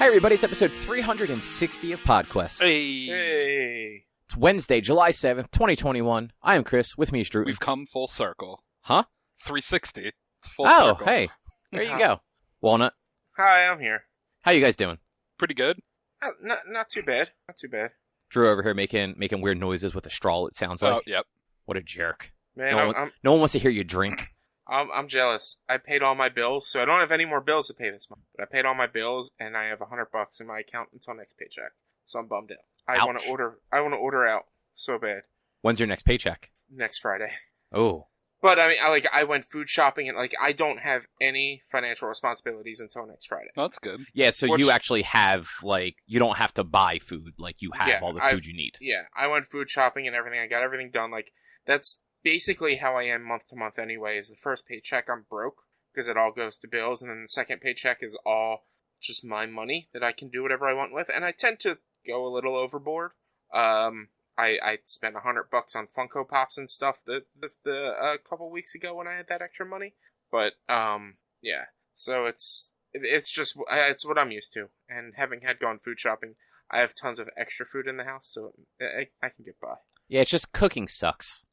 Hey everybody, it's episode 360 of PodQuest. Hey. It's Wednesday, July 7th, 2021. I am Chris, with me is Droo. We've come full circle. Huh? 360. It's full circle. Oh, hey. There you go. Walnut, Hi, I'm here. how you guys doing? Pretty good. Not too bad. Not too bad. Drew over here making weird noises with a straw, it sounds like. Oh, yep. What a jerk. Man, No one wants to hear you drink. I'm jealous. I paid all my bills, so I don't have any more bills to pay this month. But I paid all my bills, and I have $100 in my account until next paycheck. So I'm bummed out. I want to order out so bad. When's your next paycheck? Next Friday. Oh. But I mean, I went food shopping, and I don't have any financial responsibilities until next Friday. Oh, that's good. Yeah, so you actually have, you don't have to buy food. You have all the food you need. Yeah, I went food shopping and everything. I got everything done. That's basically how I am month to month anyway. Is the first paycheck I'm broke because it all goes to bills, and then the second paycheck is all just my money that I can do whatever I want with. And I tend to go a little overboard. I spent $100 on Funko Pops and stuff the couple weeks ago when I had that extra money. But yeah, so it's what I'm used to. And having had gone food shopping, I have tons of extra food in the house, so I can get by. Yeah, it's just cooking sucks.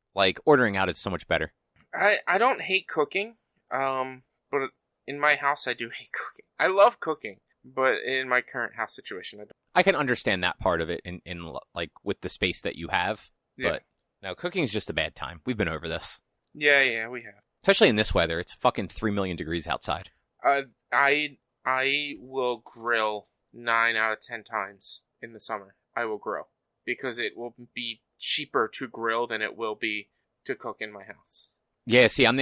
Ordering out is so much better. I don't hate cooking, but in my house I do hate cooking. I love cooking, but in my current house situation I don't. I can understand that part of it in with the space that you have, but no, cooking is just a bad time. We've been over this. Yeah, we have. Especially in this weather, it's fucking 3 million degrees outside. I will grill 9 out of 10 times in the summer. I will grill because it will be cheaper to grill than it will be to cook in my house. Yeah, see, I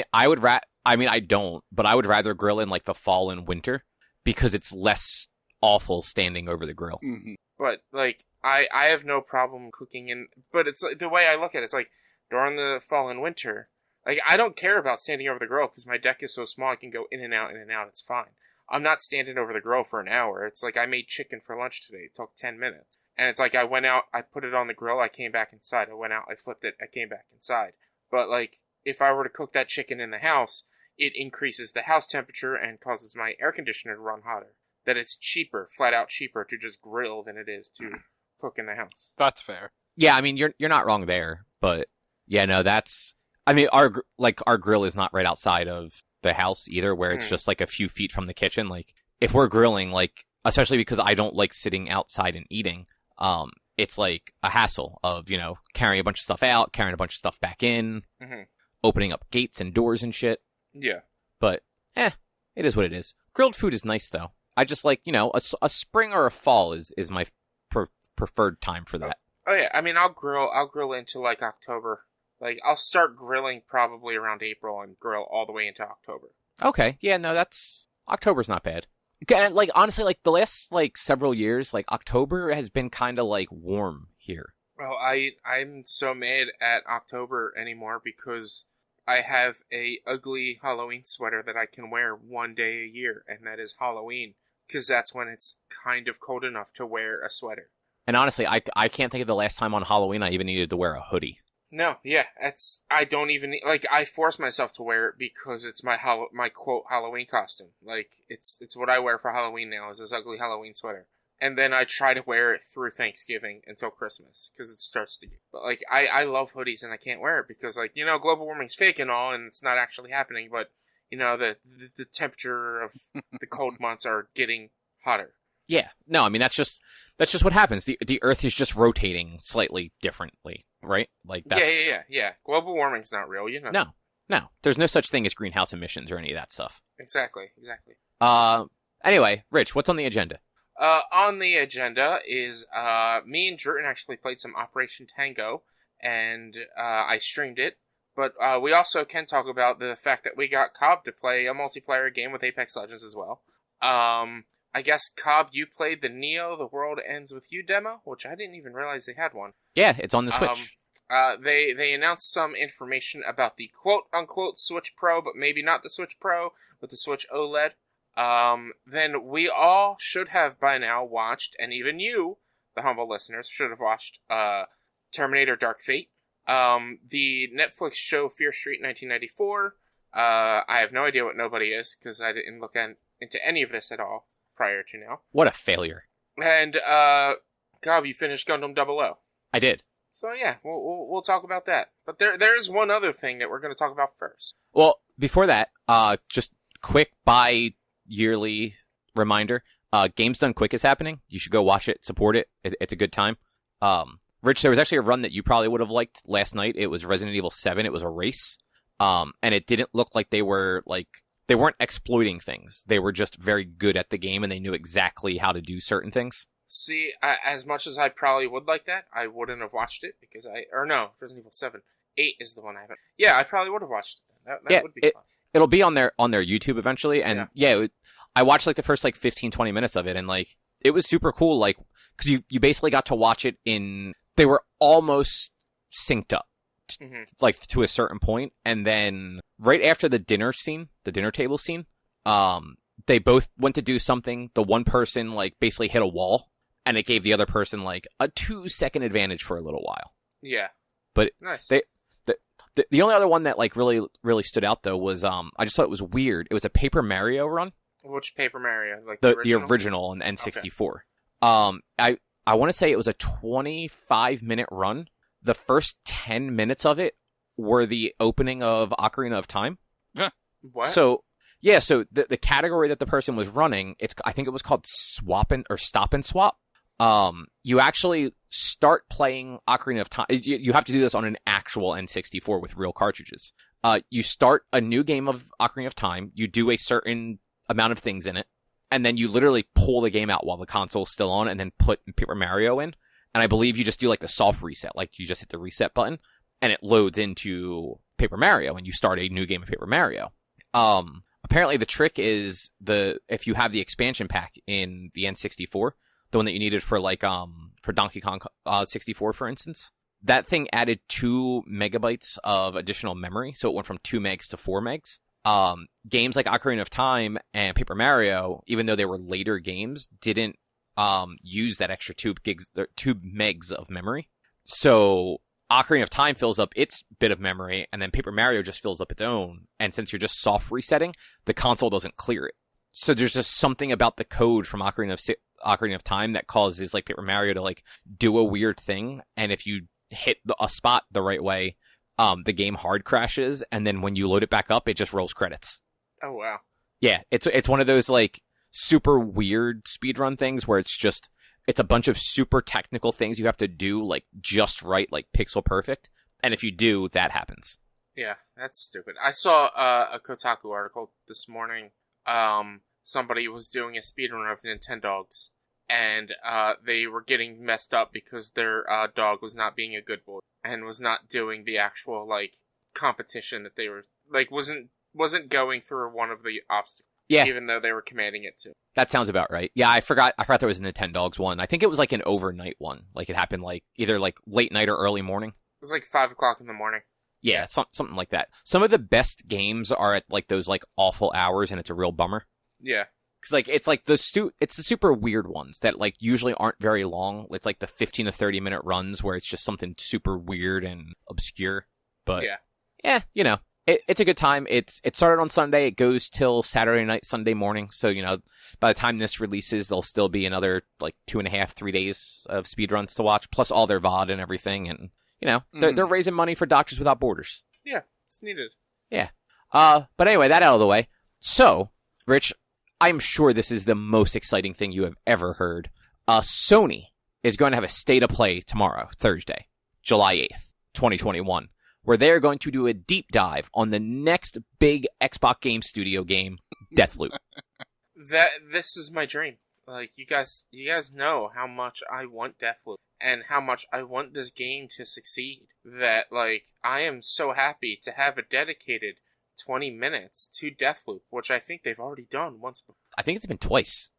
don't, but I would rather grill in the fall and winter because it's less awful standing over the grill. Mm-hmm. But I have no problem cooking but it's the way I look at it, it's during the fall and winter, I don't care about standing over the grill because my deck is so small I can go in and out, it's fine. I'm not standing over the grill for an hour. It's I made chicken for lunch today. It took 10 minutes. And it's I went out, I put it on the grill, I came back inside. I went out, I flipped it, I came back inside. But if I were to cook that chicken in the house, it increases the house temperature and causes my air conditioner to run hotter. That it's cheaper, flat out cheaper to just grill than it is to cook in the house. That's fair. Yeah, I mean, you're not wrong there, but yeah, no, our grill is not right outside of the house either, where it's just a few feet from the kitchen. If we're grilling, especially because I don't like sitting outside and eating, it's a hassle of, carrying a bunch of stuff out, carrying a bunch of stuff back in, opening up gates and doors and shit. Yeah. But, it is what it is. Grilled food is nice, though. I just a spring or a fall is my preferred time for that. Oh yeah, I mean, I'll grill into October. I'll start grilling probably around April and grill all the way into October. Okay, yeah, no, October's not bad. And, honestly, the last, several years, October has been kind of, warm here. Oh, I'm so mad at October anymore because I have a ugly Halloween sweater that I can wear one day a year, and that is Halloween, because that's when it's kind of cold enough to wear a sweater. And honestly, I can't think of the last time on Halloween I even needed to wear a hoodie. No, yeah, I don't even, I force myself to wear it because it's my quote Halloween costume. It's what I wear for Halloween now, is this ugly Halloween sweater. And then I try to wear it through Thanksgiving until Christmas, because it starts to get, but I love hoodies and I can't wear it because global warming's fake and all, and it's not actually happening, but the temperature of the cold months are getting hotter. Yeah, no, I mean, that's just what happens. The Earth is just rotating slightly differently, right? That's... Yeah. Global warming's not real, No. There's no such thing as greenhouse emissions or any of that stuff. Exactly. Anyway, Rich, what's on the agenda? On the agenda is, me and Droo actually played some Operation Tango, and, I streamed it, but, we also can talk about the fact that we got Cobb to play a multiplayer game with Apex Legends as well. I guess, Cobb, you played the Neo, The World Ends With You demo, which I didn't even realize they had one. Yeah, it's on the Switch. They announced some information about the quote-unquote Switch Pro, but maybe not the Switch Pro, but the Switch OLED. Then we all should have by now watched, and even you, the humble listeners, should have watched, Terminator Dark Fate. The Netflix show Fear Street 1994. I have no idea what Nobody is, because I didn't look into any of this at all. prior to now. What a failure. And, Gob, you finished Gundam 00. I did. So yeah, we'll talk about that. But there's one other thing that we're going to talk about first. Well, before that, just quick bi-yearly reminder. Games Done Quick is happening. You should go watch it, support it. It's a good time. Rich, there was actually a run that you probably would have liked last night. It was Resident Evil 7. It was a race. And it didn't look like they weren't exploiting things. They were just very good at the game and they knew exactly how to do certain things. See, as much as I probably would like that, I wouldn't have watched it because Resident Evil 7. 8 is the one I haven't. Yeah, I probably would have watched it. That would be fun. It'll be on their YouTube eventually. And I watched like the first like 15, 20 minutes of it and like, it was super cool. Like, cause you basically got to watch it they were almost synced up, like to a certain point. And then right after the dinner table scene, they both went to do something. The one person like basically hit a wall and it gave the other person like a 2-second advantage for a little while. Yeah. But nice. The only other one that like really, really stood out though was, I just thought it was weird. It was a Paper Mario run. Which Paper Mario? Like the original on N64. Okay. I want to say it was a 25-minute run. The first 10 minutes of it were the opening of Ocarina of Time. Yeah. What? So the category that the person was running, I think it was called Stop and Swap. You actually start playing Ocarina of Time. You have to do this on an actual N64 with real cartridges. You start a new game of Ocarina of Time. You do a certain amount of things in it. And then you literally pull the game out while the console's still on and then put Paper Mario in. And I believe you just do like the soft reset. Like you just hit the reset button and it loads into Paper Mario and you start a new game of Paper Mario. Apparently the trick is if you have the expansion pack in the N64, the one that you needed for like, for Donkey Kong 64, for instance, that thing added 2 megabytes of additional memory. So it went from 2 megs to 4 megs. Games like Ocarina of Time and Paper Mario, even though they were later games, didn't use that extra 2 megs of memory. So Ocarina of Time fills up its bit of memory, and then Paper Mario just fills up its own. And since you're just soft resetting, the console doesn't clear it. So there's just something about the code from Ocarina of Time that causes like Paper Mario to like do a weird thing. And if you hit a spot the right way, the game hard crashes, and then when you load it back up, it just rolls credits. Oh, wow. Yeah, it's one of those, like, super weird speedrun things where it's a bunch of super technical things you have to do, like, just right, like, pixel perfect, and if you do, that happens. Yeah, that's stupid. I saw a Kotaku article this morning. Somebody was doing a speedrun of Nintendogs, and they were getting messed up because their dog was not being a good boy. And was not doing the actual, like, competition that they were, like, wasn't going through one of the obstacles. Yeah. Even though they were commanding it to. That sounds about right. Yeah, I forgot there was a Nintendogs one. I think it was, like, an overnight one. Like, it happened, like, either, like, late night or early morning. It was, like, 5 o'clock in the morning. Yeah, something like that. Some of the best games are at, like, those, like, awful hours, and it's a real bummer. Yeah. Because, like, it's, like, it's the super weird ones that, like, usually aren't very long. It's, like, the 15 to 30-minute runs where it's just something super weird and obscure. But, yeah, you know, it's a good time. It started on Sunday. It goes till Saturday night, Sunday morning. So, you know, by the time this releases, there'll still be another, like, 2.5, 3 days of speedruns to watch, plus all their VOD and everything. And, you know, they're raising money for Doctors Without Borders. Yeah, it's needed. Yeah. But anyway, that out of the way. So, Rich, I'm sure this is the most exciting thing you have ever heard. Sony is going to have a state of play tomorrow, Thursday, July 8th, 2021, where they're going to do a deep dive on the next big Xbox Game Studio game, Deathloop. This is my dream. Like, you guys know how much I want Deathloop and how much I want this game to succeed. That, like, I am so happy to have a dedicated 20 minutes to Deathloop, which I think they've already done once before. I think it's been twice.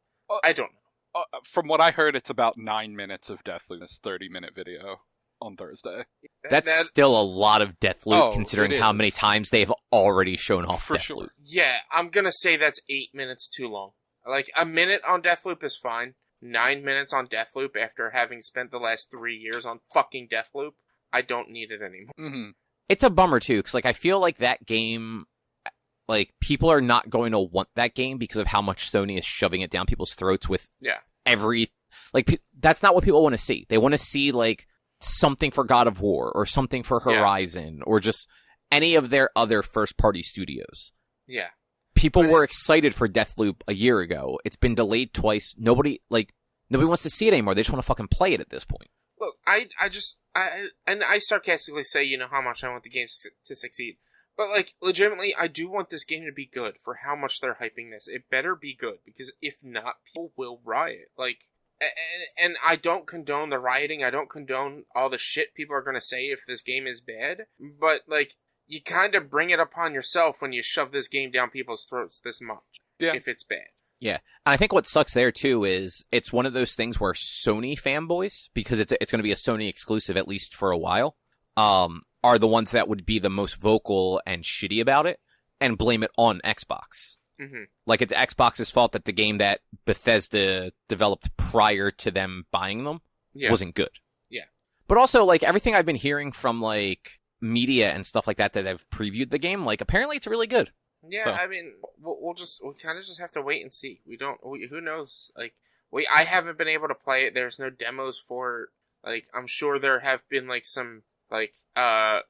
I don't know. From what I heard, it's about 9 minutes of Deathloop, this 30-minute video on Thursday. That's still a lot of Deathloop, Oh, considering it how is. many times they've already shown off For Deathloop. sure. Yeah, I'm gonna say that's 8 minutes too long. Like, a minute on Deathloop is fine. 9 minutes on Deathloop after having spent the last 3 years on fucking Deathloop, I don't need it anymore. Mm-hmm. It's a bummer, too, because, like, I feel like that game, like, people are not going to want that game because of how much Sony is shoving it down people's throats with every, like, that's not what people want to see. They want to see, like, something for God of War or something for Horizon or just any of their other first-party studios. Yeah. People were excited for Deathloop a year ago. It's been delayed twice. Nobody wants to see it anymore. They just want to fucking play it at this point. Look, I sarcastically say, you know, how much I want the game to succeed. But, like, legitimately, I do want this game to be good for how much they're hyping this. It better be good, because if not, people will riot. Like, and I don't condone the rioting. I don't condone all the shit people are going to say if this game is bad. But, like, you kind of bring it upon yourself when you shove this game down people's throats this much. Yeah. If it's bad. Yeah. And I think what sucks there, too, is it's one of those things where Sony fanboys, because it's going to be a Sony exclusive at least for a while, are the ones that would be the most vocal and shitty about it and blame it on Xbox. Mm-hmm. Like, it's Xbox's fault that the game that Bethesda developed prior to them buying them wasn't good. Yeah. But also, like, everything I've been hearing from, like, media and stuff like that have previewed the game, like, apparently it's really good. Yeah, so. I mean, we'll kind of just have to wait and see. Who knows? Like, I haven't been able to play it. There's no demos for it. Like, I'm sure there have been, like, some, like,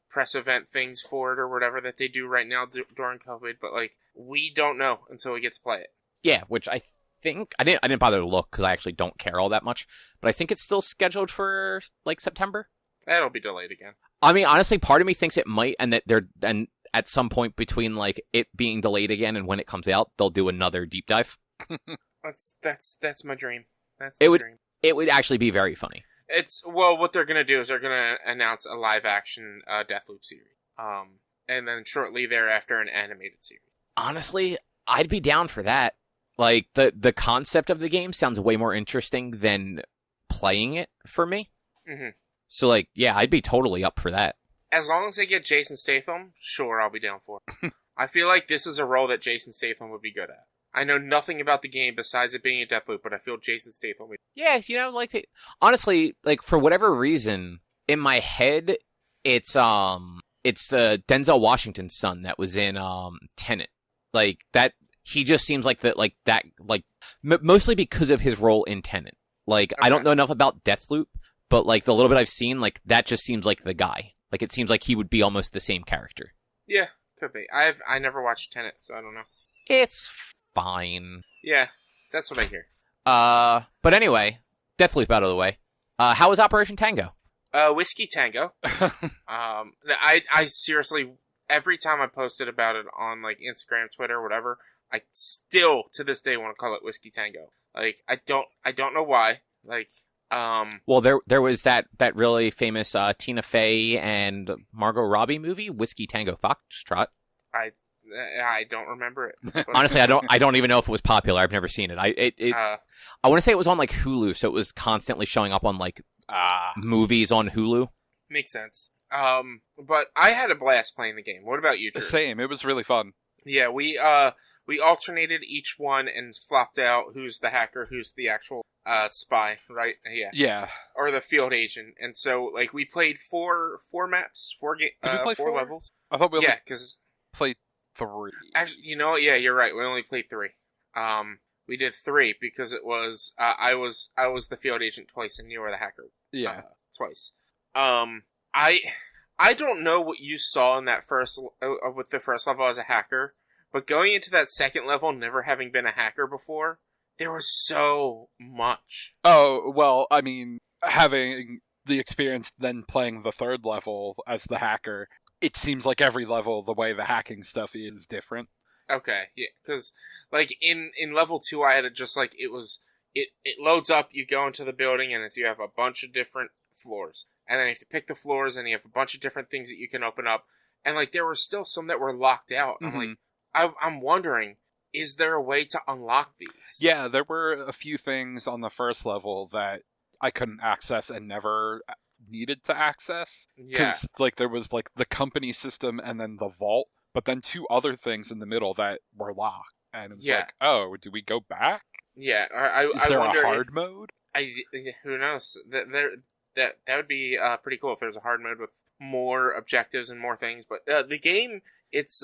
press event things for it or whatever that they do right now during COVID, but, like, we don't know until we get to play it. Yeah, which I think, I didn't bother to look because I actually don't care all that much, but I think it's still scheduled for, like, September. That'll be delayed again. I mean, honestly, part of me thinks it might, and that at some point between, like, it being delayed again and when it comes out, they'll do another deep dive. That's my dream. Dream. It would actually be very funny. What they're gonna do is they're gonna announce a live action Deathloop series. And then shortly thereafter an animated series. Honestly, I'd be down for that. Like, the concept of the game sounds way more interesting than playing it for me. Mm-hmm. So, like, yeah, I'd be totally up for that. As long as they get Jason Statham, sure, I'll be down for it. I feel like this is a role that Jason Statham would be good at. I know nothing about the game besides it being a Deathloop, but I feel Jason Statham would. Yeah, you know, like, honestly, like, for whatever reason, in my head, it's Denzel Washington's son that was in Tenet. Like, that, he just seems like that, mostly because of his role in Tenet. Like, okay. I don't know enough about Deathloop, but, like, the little bit I've seen, like, that just seems like the guy. Like, it seems like he would be almost the same character. Yeah, could be. I never watched Tenet, so I don't know. It's fine. Yeah, that's what I hear. But anyway, Deathloop out of the way. How was Operation Tango? Whiskey Tango. I seriously, every time I posted about it on, like, Instagram, Twitter, whatever, I still, to this day, want to call it Whiskey Tango. Like, I don't know why. Like, well, there was that really famous Tina Fey and Margot Robbie movie, Whiskey Tango Foxtrot. I don't remember it. Honestly, I don't even know if it was popular. I've never seen it. I want to say it was on, like, Hulu, so it was constantly showing up on, like, movies on Hulu. Makes sense. But I had a blast playing the game. What about you, Drew? Same. It was really fun. Yeah, we alternated each one and flopped out who's the hacker, who's the actual spy, right? Yeah. Yeah. Or the field agent. And so, like, we played four maps, four levels. I thought we only because played 3. Actually, you know, yeah, you're right. We only played 3. We did 3 because it was I was the field agent twice and you were the hacker. Yeah. Twice. I don't know what you saw in that first with the first level as a hacker, but going into that second level, never having been a hacker before, there was so much. Oh, well, I mean, having the experience then playing the third level as the hacker, it seems like every level, the way the hacking stuff is different. Okay, yeah, because, like, in level 2, I had it just, like, it loads up, you go into the building, and you have a bunch of different floors. And then you have to pick the floors, and you have a bunch of different things that you can open up. And, like, there were still some that were locked out. Mm-hmm. I'm like, I'm wondering, is there a way to unlock these? Yeah, there were a few things on the first level that I couldn't access and never needed to access. Yeah. Because, like, there was, like, the company system and then the vault, but then 2 other things in the middle that were locked. And it was like, oh, do we go back? Yeah. Is there a hard mode? Who knows? That would be pretty cool if there was a hard mode with more objectives and more things. But the game, it's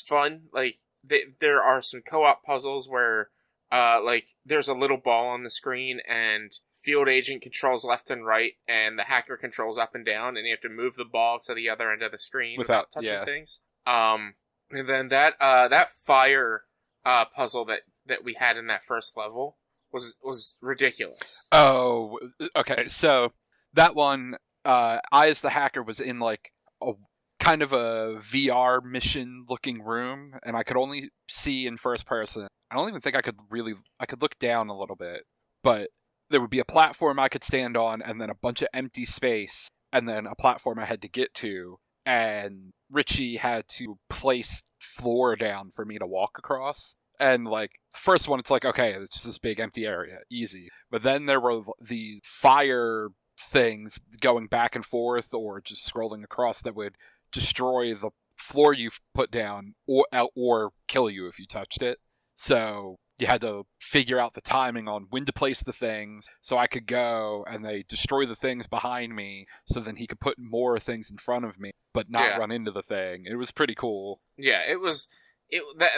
fun. Like, there are some co-op puzzles where, like, there's a little ball on the screen, and field agent controls left and right, and the hacker controls up and down, and you have to move the ball to the other end of the screen without touching things. And then that fire puzzle that we had in that first level was ridiculous. Oh, okay. So that one, I as the hacker was in like a kind of a VR mission looking room, and I could only see in first person. I don't even think I could look down a little bit, but there would be a platform I could stand on, and then a bunch of empty space, and then a platform I had to get to, and Richie had to place floor down for me to walk across. And like the first one, it's like, okay, it's just this big empty area, easy. But then there were the fire things going back and forth or just scrolling across that would destroy the floor you put down or kill you if you touched it. So you had to figure out the timing on when to place the things so I could go and they destroy the things behind me so then he could put more things in front of me but not run into the thing. It was pretty cool. Yeah,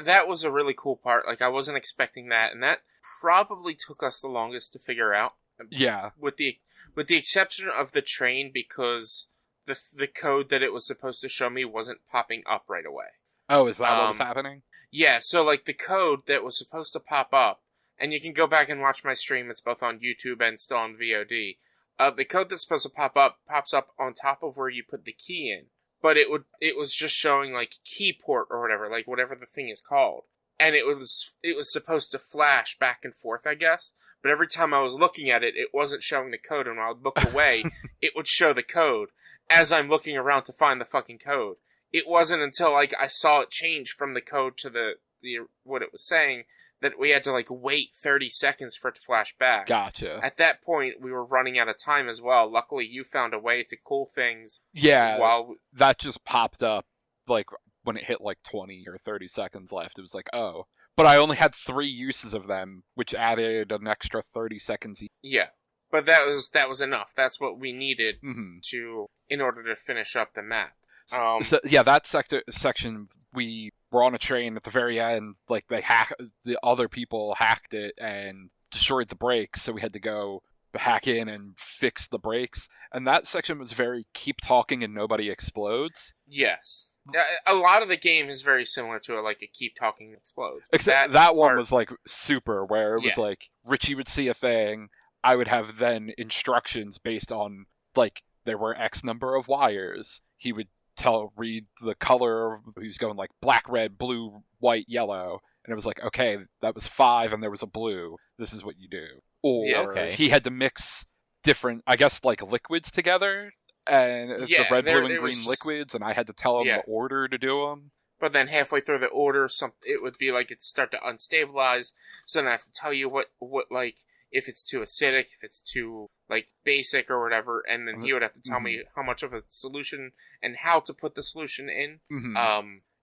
that was a really cool part. Like, I wasn't expecting that, and that probably took us the longest to figure out. Yeah. With the exception of the train, because the code that it was supposed to show me wasn't popping up right away. Oh, is that what was happening? Yeah, so like the code that was supposed to pop up, and you can go back and watch my stream, it's both on YouTube and still on VOD. The code that's supposed to pop up pops up on top of where you put the key in. But it was just showing like key port or whatever, like whatever the thing is called. And it was supposed to flash back and forth, I guess. But every time I was looking at it, it wasn't showing the code, and when I would look away, it would show the code as I'm looking around to find the fucking code. It wasn't until like I saw it change from the code to the what it was saying that we had to like wait 30 seconds for it to flash back. Gotcha. At that point, we were running out of time as well. Luckily, you found a way to cool things. Yeah, that just popped up like when it hit like 20 or 30 seconds left. It was like, oh. But I only had 3 uses of them, which added an extra 30 seconds each. Yeah, but that was enough. That's what we needed in order to finish up the map. So, yeah, that section, we were on a train at the very end. Like the other people hacked it and destroyed the brakes, so we had to go hack in and fix the brakes. And that section was very keep talking and nobody explodes. Yes, a lot of the game is very similar to like a keep talking and explodes. Except that one was like super, where it was like Richie would see a thing, I would have then instructions based on like there were X number of wires. He would read the color. He was going like black, red, blue, white, yellow, and it was like, okay, that was 5 and there was a blue. This is what you do. Or he had to mix different, I guess, like liquids together, and it's the red, blue, and green liquids, and I had to tell him the order to do them. But then halfway through the order, it would be like it'd start to unstabilize. So then I have to tell you what like if it's too acidic, if it's too like basic or whatever, and then he would have to tell me how much of a solution and how to put the solution in.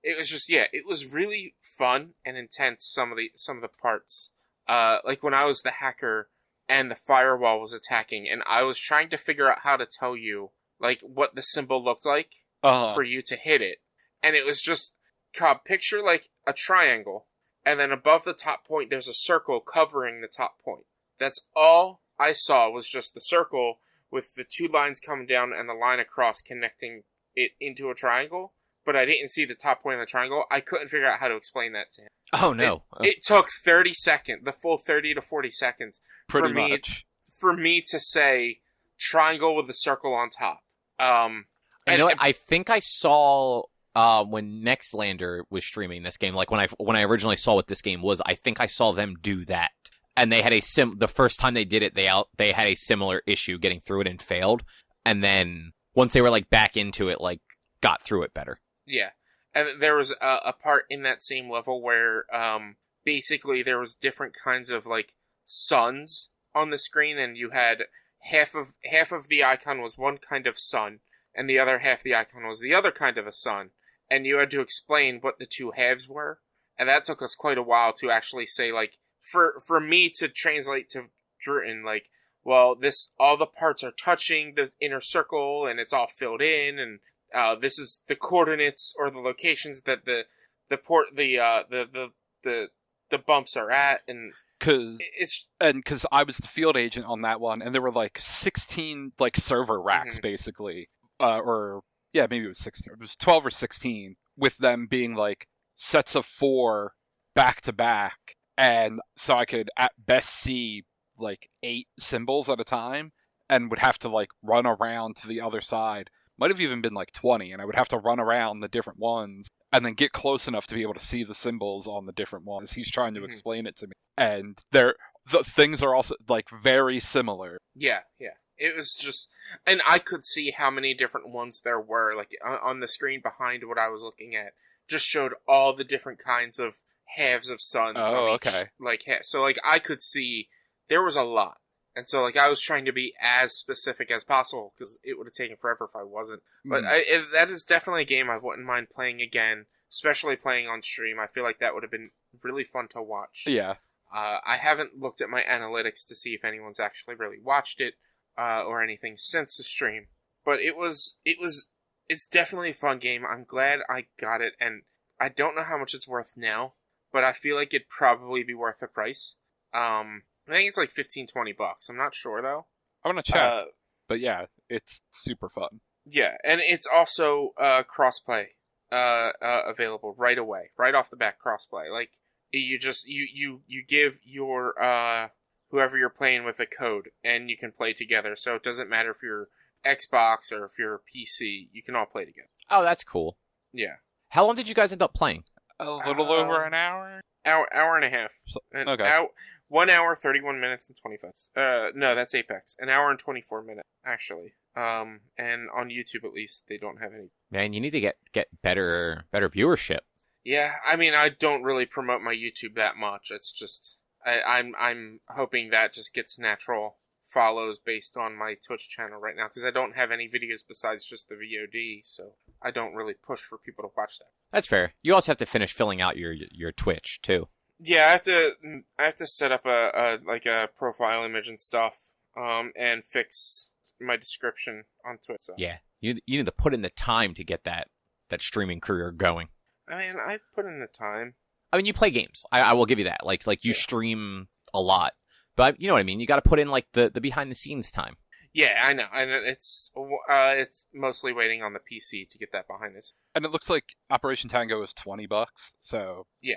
It was just it was really fun and intense. Some of the parts, like when I was the hacker and the firewall was attacking, and I was trying to figure out how to tell you like what the symbol looked like for you to hit it, and it was just picture like a triangle, and then above the top point there's a circle covering the top point. That's all I saw was just the circle with the 2 lines coming down and the line across connecting it into a triangle, but I didn't see the top point of the triangle. I couldn't figure out how to explain that to him. Oh, no. It took 30 seconds, the full 30 to 40 seconds for me to say triangle with a circle on top. You know what? I think I saw when Nextlander was streaming this game, like when I originally saw what this game was, I think I saw them do that. And they had the first time they did it, they had a similar issue getting through it and failed. And then once they were like back into it, like got through it better. Yeah. And there was a part in that same level where basically there was different kinds of like suns on the screen, and you had half of the icon was one kind of sun, and the other half of the icon was the other kind of a sun, and you had to explain what the 2 halves were. And that took us quite a while to actually say, like, for me to translate to Droo, like, well, all the parts are touching the inner circle, and it's all filled in, and this is the coordinates or the locations that the the bumps are at, and because I was the field agent on that one, and there were like 16 like server racks basically, or yeah, maybe it was 16. It was 12 or 16, with them being like sets of 4 back to back, and so I could at best see like 8 symbols at a time, and would have to like run around to the other side. Might have even been like 20, and I would have to run around the different ones and then get close enough to be able to see the symbols on the different ones. He's trying to explain it to me, and the things are also like very similar. Yeah. It was just, and I could see how many different ones there were. Like on the screen behind what I was looking at, just showed all the different kinds of halves of suns. Oh, on each, okay. Like so, like I could see there was a lot. And so, like, I was trying to be as specific as possible, because it would have taken forever if I wasn't. But that is definitely a game I wouldn't mind playing again, especially playing on stream. I feel like that would have been really fun to watch. Yeah. I haven't looked at my analytics to see if anyone's actually really watched it, or anything since the stream. But it's definitely a fun game. I'm glad I got it, and I don't know how much it's worth now, but I feel like it'd probably be worth the price. I think it's like $15-20. I'm not sure though. I'm gonna check. But yeah, it's super fun. Yeah, and it's also crossplay available right away, right off the bat. Crossplay, like you just you give your whoever you're playing with a code, and you can play together. So it doesn't matter if you're Xbox or if you're PC, you can all play together. Oh, that's cool. Yeah. How long did you guys end up playing? A little over an hour. Hour and a half. Okay. 1 hour, 31 minutes, and 20 minutes. No, that's Apex. An hour and 24 minutes, actually. And on YouTube, at least, they don't have any. Man, you need to get better viewership. Yeah, I mean, I don't really promote my YouTube that much. It's just, I'm hoping that just gets natural follows based on my Twitch channel right now, because I don't have any videos besides just the VOD, so I don't really push for people to watch that. That's fair. You also have to finish filling out your Twitch, too. Yeah, I have to set up a profile image and stuff, and fix my description on Twitch. So. Yeah, you need to put in the time to get that streaming career going. I mean, I put in the time. I mean, you play games. I will give you that. Like you stream a lot, but you know what I mean. You got to put in like the behind the scenes time. Yeah, I know. It's mostly waiting on the PC to get that behind us. And it looks like Operation Tango is $20. So yeah,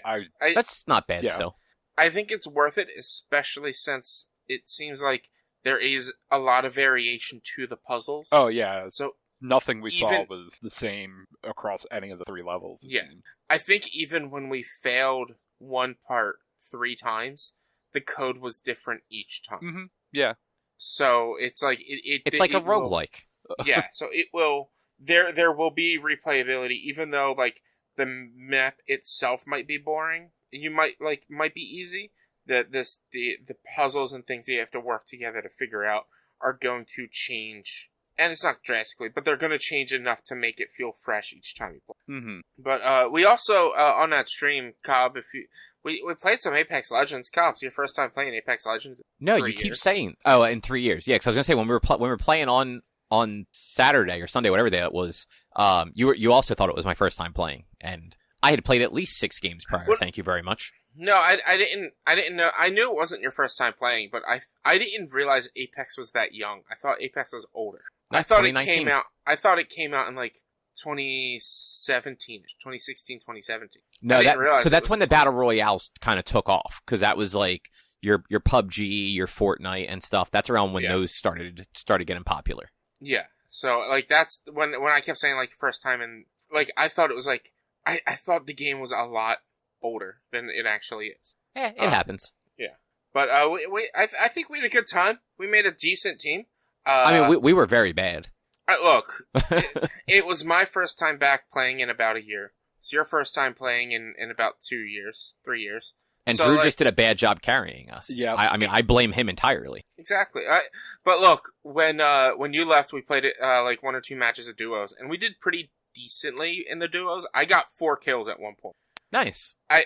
that's not bad still. I think it's worth it, especially since it seems like there is a lot of variation to the puzzles. Oh yeah. So nothing we saw was the same across any of the 3 levels. Yeah, I think even when we failed one part 3 times, the code was different each time. Mm-hmm. Yeah. So it's like it's like a roguelike. Yeah, so it will there will be replayability, even though like the map itself might be boring. You might be easy. The puzzles and things that you have to work together to figure out are going to change, and it's not drastically, but they're going to change enough to make it feel fresh each time you play. Mm-hmm. But we also on that stream, Cobb, we played some Apex Legends. Cobb, it's your first time playing Apex Legends? No, you keep saying in 3 years. Yeah, because I was gonna say when we were playing on Saturday or Sunday, whatever day it was. You also thought it was my first time playing, and I had played at least 6 games prior. Thank you very much. No, I didn't know. I knew it wasn't your first time playing, but I didn't realize Apex was that young. I thought Apex was older. I thought it came out in like 2017, 2016, 2017. No, that's when the Battle Royales kind of took off, because that was like your PUBG, your Fortnite and stuff. That's around when those started getting popular. Yeah. So like that's when I kept saying like first time, and like I thought it was like I thought the game was a lot older than it actually is. Yeah, it happens. Yeah. But I think we had a good time. We made a decent team. I mean, we were very bad. Look, it was my first time back playing in about a year. It's your first time playing in about 2 years, 3 years. And so, Droo just did a bad job carrying us. Yeah. I mean, I blame him entirely. Exactly. But look, when you left, we played it like 1 or 2 matches of duos, and we did pretty decently in the duos. I got 4 kills at one point. Nice. I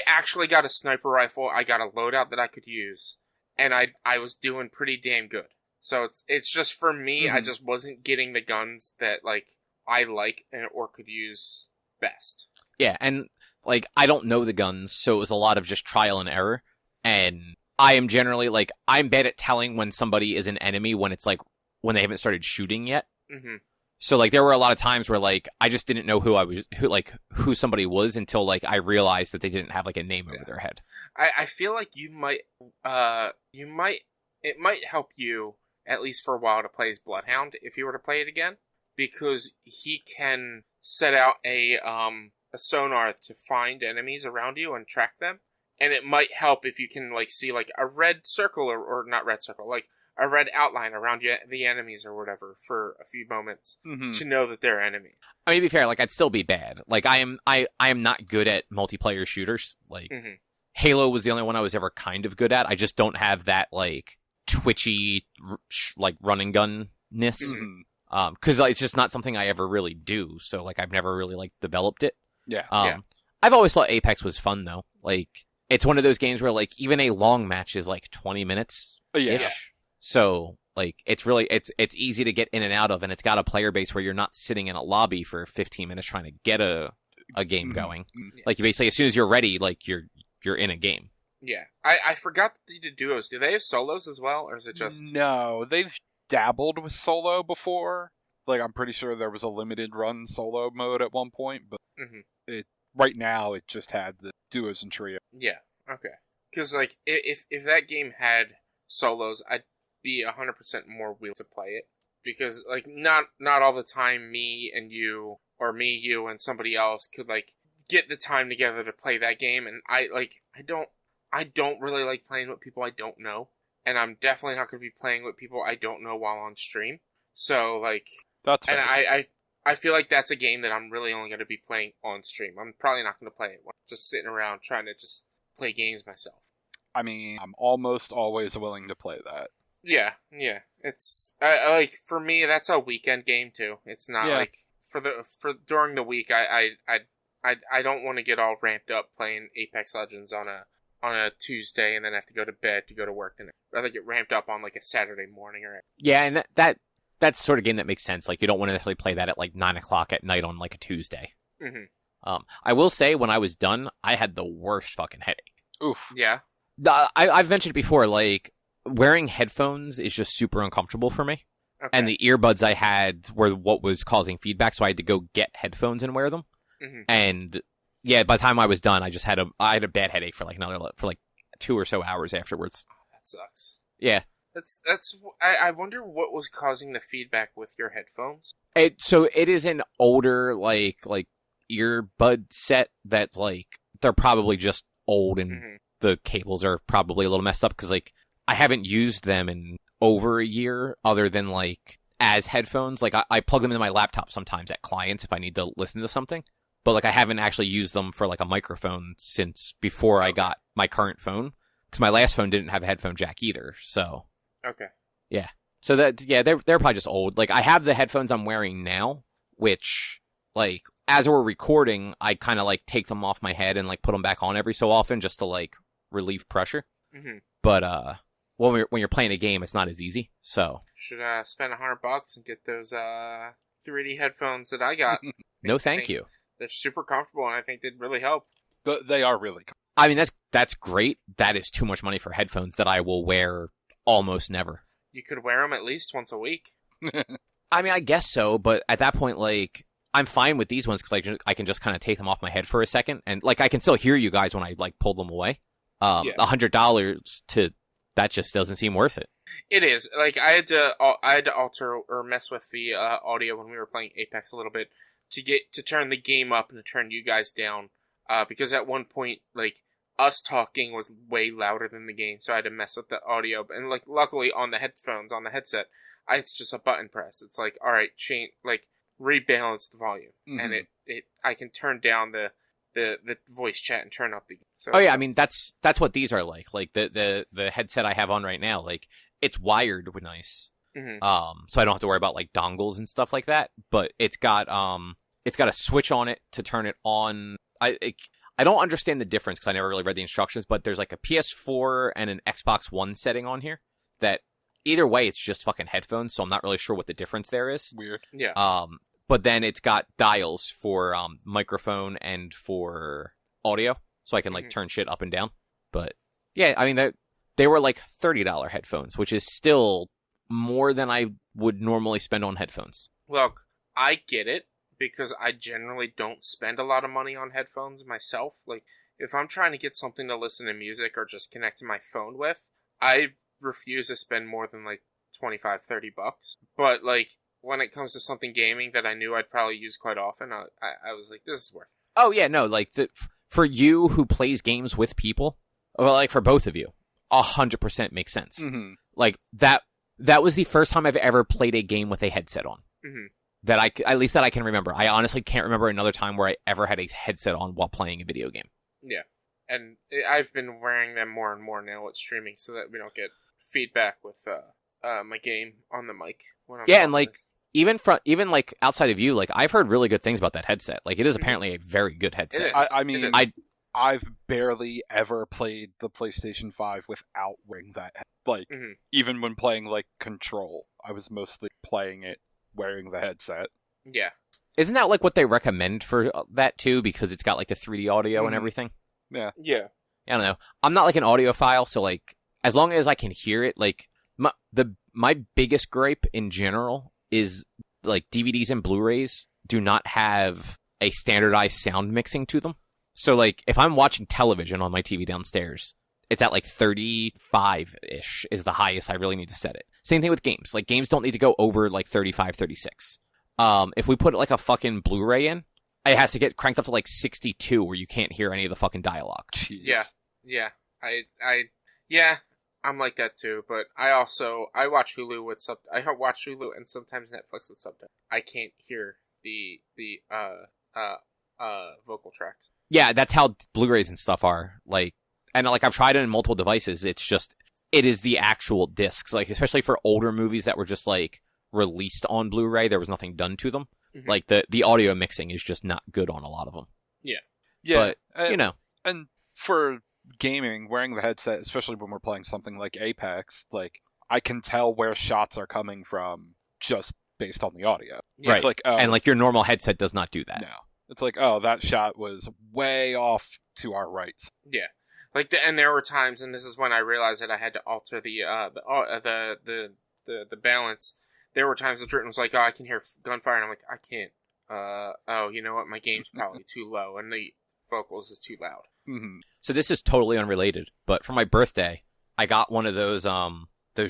actually got a sniper rifle. I got a loadout that I could use, and I was doing pretty damn good. So it's just for me, I just wasn't getting the guns that like I like or could use best. Yeah, and like, I don't know the guns, so it was a lot of just trial and error. And I am generally, like, I'm bad at telling when somebody is an enemy when it's, like, when they haven't started shooting yet. Mm-hmm. So, like, there were a lot of times where, like, I just didn't know who somebody was until, like, I realized that they didn't have, like, a name over their head. I feel like it might help you, at least for a while, to play as Bloodhound if you were to play it again, because he can set out a sonar to find enemies around you and track them, and it might help if you can, like, see, like, a red circle, or not red circle, like, a red outline around you, the enemies or whatever, for a few moments to know that they're enemies. I mean, to be fair, like, I'd still be bad. Like, I am not good at multiplayer shooters. Like, Halo was the only one I was ever kind of good at. I just don't have that, like, twitchy, like, run and gun-ness. Because it's just not something I ever really do. So, like, I've never really, like, developed it. Yeah. I've always thought Apex was fun, though. Like, it's one of those games where, like, even a long match is, like, 20 minutes-ish. Yeah. So, like, it's really, it's easy to get in and out of, and it's got a player base where you're not sitting in a lobby for 15 minutes trying to get a game going. Like, you basically, as soon as you're ready, like, you're in a game. Yeah. I forgot that they did duos. Do they have solos as well, or is it just... No, they've dabbled with solo before. Like, I'm pretty sure there was a limited run solo mode at one point, but right now it just had the duos and trio. Yeah, okay. Because, like, if that game had solos, I'd be 100% more willing to play it. Because, like, not all the time me and you, or me, you, and somebody else could, like, get the time together to play that game, and I don't really like playing with people I don't know, and I'm definitely not going to be playing with people I don't know while on stream. So, like, that's fair. And I feel like that's a game that I'm really only going to be playing on stream. I'm probably not going to play it just sitting around trying to just play games myself. I mean, I'm almost always willing to play that. Yeah. It's like, for me, that's a weekend game too. It's not like for during the week. I don't want to get all ramped up playing Apex Legends on a Tuesday and then have to go to bed to go to work. I'd rather get ramped up on, like, a Saturday morning or... Yeah, and that's the sort of game that makes sense. Like, you don't want to necessarily play that at, like, 9 o'clock at night on, like, a Tuesday. I will say, when I was done, I had the worst fucking headache. Oof. Yeah. I've mentioned it before, like, wearing headphones is just super uncomfortable for me. Okay. And the earbuds I had were what was causing feedback, so I had to go get headphones and wear them. And yeah, by the time I was done, I had a bad headache for like 2 or so hours afterwards. Oh, that sucks. Yeah. I wonder what was causing the feedback with your headphones. So it is an older like earbud set that's like, they're probably just old and the cables are probably a little messed up because, like, I haven't used them in over a year other than, like, as headphones. Like, I plug them into my laptop sometimes at clients if I need to listen to something. But, like, I haven't actually used them for, like, a microphone since before I got my current phone. Because my last phone didn't have a headphone jack either, so... Okay. Yeah. So, they're probably just old. Like, I have the headphones I'm wearing now, which, like, as we're recording, I kind of, like, take them off my head and, like, put them back on every so often just to, like, relieve pressure. But, when you're playing a game, it's not as easy, so... Should spend $100 and get those 3D headphones that I got. No, thank you. They're super comfortable, and I think they'd really help. But they are really comfortable. I mean, that's great. That is too much money for headphones that I will wear almost never. You could wear them at least once a week. I mean, I guess so, but at that point, like, I'm fine with these ones because I can just kind of take them off my head for a second, and, like, I can still hear you guys when I, like, pull them away. $100 to... That just doesn't seem worth it. It is. Like, I had to alter or mess with the audio when we were playing Apex a little bit to turn the game up and to turn you guys down. Because at one point, like, us talking was way louder than the game, so I had to mess with the audio. And, like, luckily on the headphones, on the headset, it's just a button press. It's like, all right, rebalance the volume, and I can turn down the voice chat and turn up the... So I mean, that's what these are like. Like, the headset I have on right now, like, it's wired with nice. So I don't have to worry about, like, dongles and stuff like that. But it's got a switch on it to turn it on. I don't understand the difference because I never really read the instructions, but there's, like, a PS4 and an Xbox One setting on here that either way, it's just fucking headphones, so I'm not really sure what the difference there is. Weird. Yeah. But then it's got dials for microphone and for audio, so I can like turn shit up and down. But yeah, I mean they were like $30 headphones, which is still more than I would normally spend on headphones. Look, I get it, because I generally don't spend a lot of money on headphones myself. Like, if I'm trying to get something to listen to music or just connect to my phone with, I refuse to spend more than like $25-30. But like, when it comes to something gaming that I knew I'd probably use quite often, I was like, this is worth it. Oh yeah, no, like for you who plays games with people, well, like for both of you, 100% makes sense. Mm-hmm. Like that was the first time I've ever played a game with a headset on. Mm-hmm. At least that I can remember. I honestly can't remember another time where I ever had a headset on while playing a video game. Yeah. And I've been wearing them more and more now with streaming, so that we don't get feedback with my game on the mic. When I'm and like this. even like outside of you, like I've heard really good things about that headset. Like it is apparently a very good headset. It is. I mean, I've barely ever played the PlayStation 5 without wearing that. Like, even when playing, like, Control, I was mostly playing it wearing the headset. Yeah. Isn't that, like, what they recommend for that, too? Because it's got, like, the 3D audio and everything? Yeah. Yeah. I don't know. I'm not, like, an audiophile, so, like, as long as I can hear it, like, my biggest gripe in general is, like, DVDs and Blu-rays do not have a standardized sound mixing to them. So, like, if I'm watching television on my TV downstairs, it's at, like, 35-ish is the highest I really need to set it. Same thing with games. Like, games don't need to go over, like, 35, 36. If we put, like, a fucking Blu-ray in, it has to get cranked up to, like, 62 where you can't hear any of the fucking dialogue. Jeez. Yeah. Yeah. Yeah, I'm like that, too. But I watch Hulu with I watch Hulu and sometimes Netflix with subtitles. I can't hear the vocal tracks. Yeah, that's how Blu-rays and stuff are. Like, and like I've tried it in multiple devices. It's just, it is the actual discs. Like, especially for older movies that were just like released on Blu-ray, there was nothing done to them. Mm-hmm. Like the audio mixing is just not good on a lot of them. Yeah. Yeah. But, you know. And for gaming, wearing the headset, especially when we're playing something like Apex, like, I can tell where shots are coming from just based on the audio. Yeah. Right. It's like, oh, and like your normal headset does not do that. No. It's like, oh, that shot was way off to our right. Yeah, like and there were times, and this is when I realized that I had to alter the balance. There were times that Droo was like, "Oh, I can hear gunfire," and I'm like, "I can't." Oh, you know what? My game's probably too low, and the vocals is too loud. Mm-hmm. So this is totally unrelated, but for my birthday, I got one of those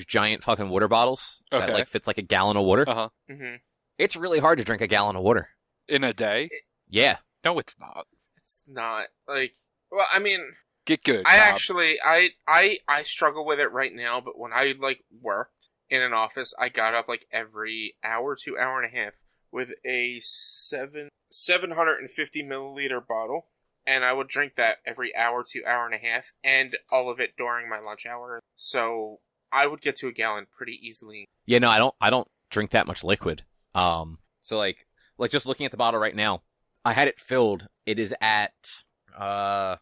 giant fucking water bottles that like fits like a gallon of water. Uh-huh. Mm-hmm. It's really hard to drink a gallon of water In a day? Yeah. No, it's not. It's not like. Well, I mean, get good. I Bob. actually, I struggle with it right now. But when I like worked in an office, I got up like every hour to hour and a half with a 750 milliliter bottle, and I would drink that every hour to hour and a half, and all of it during my lunch hour. So I would get to a gallon pretty easily. Yeah, no, I don't drink that much liquid. So like just looking at the bottle right now, I had it filled. It is at about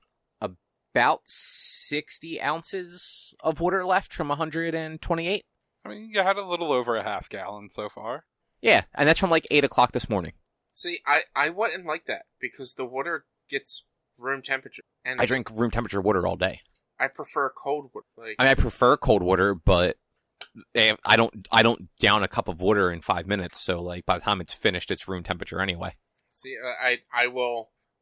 60 ounces of water left from 128. I mean, you had a little over a half gallon so far. Yeah, and that's from like 8 o'clock this morning. See, I wouldn't like that because the water gets room temperature, and I drink room temperature water all day. I prefer cold water. Like, I mean, I prefer cold water, but I don't down a cup of water in 5 minutes. So like by the time it's finished, it's room temperature anyway. See,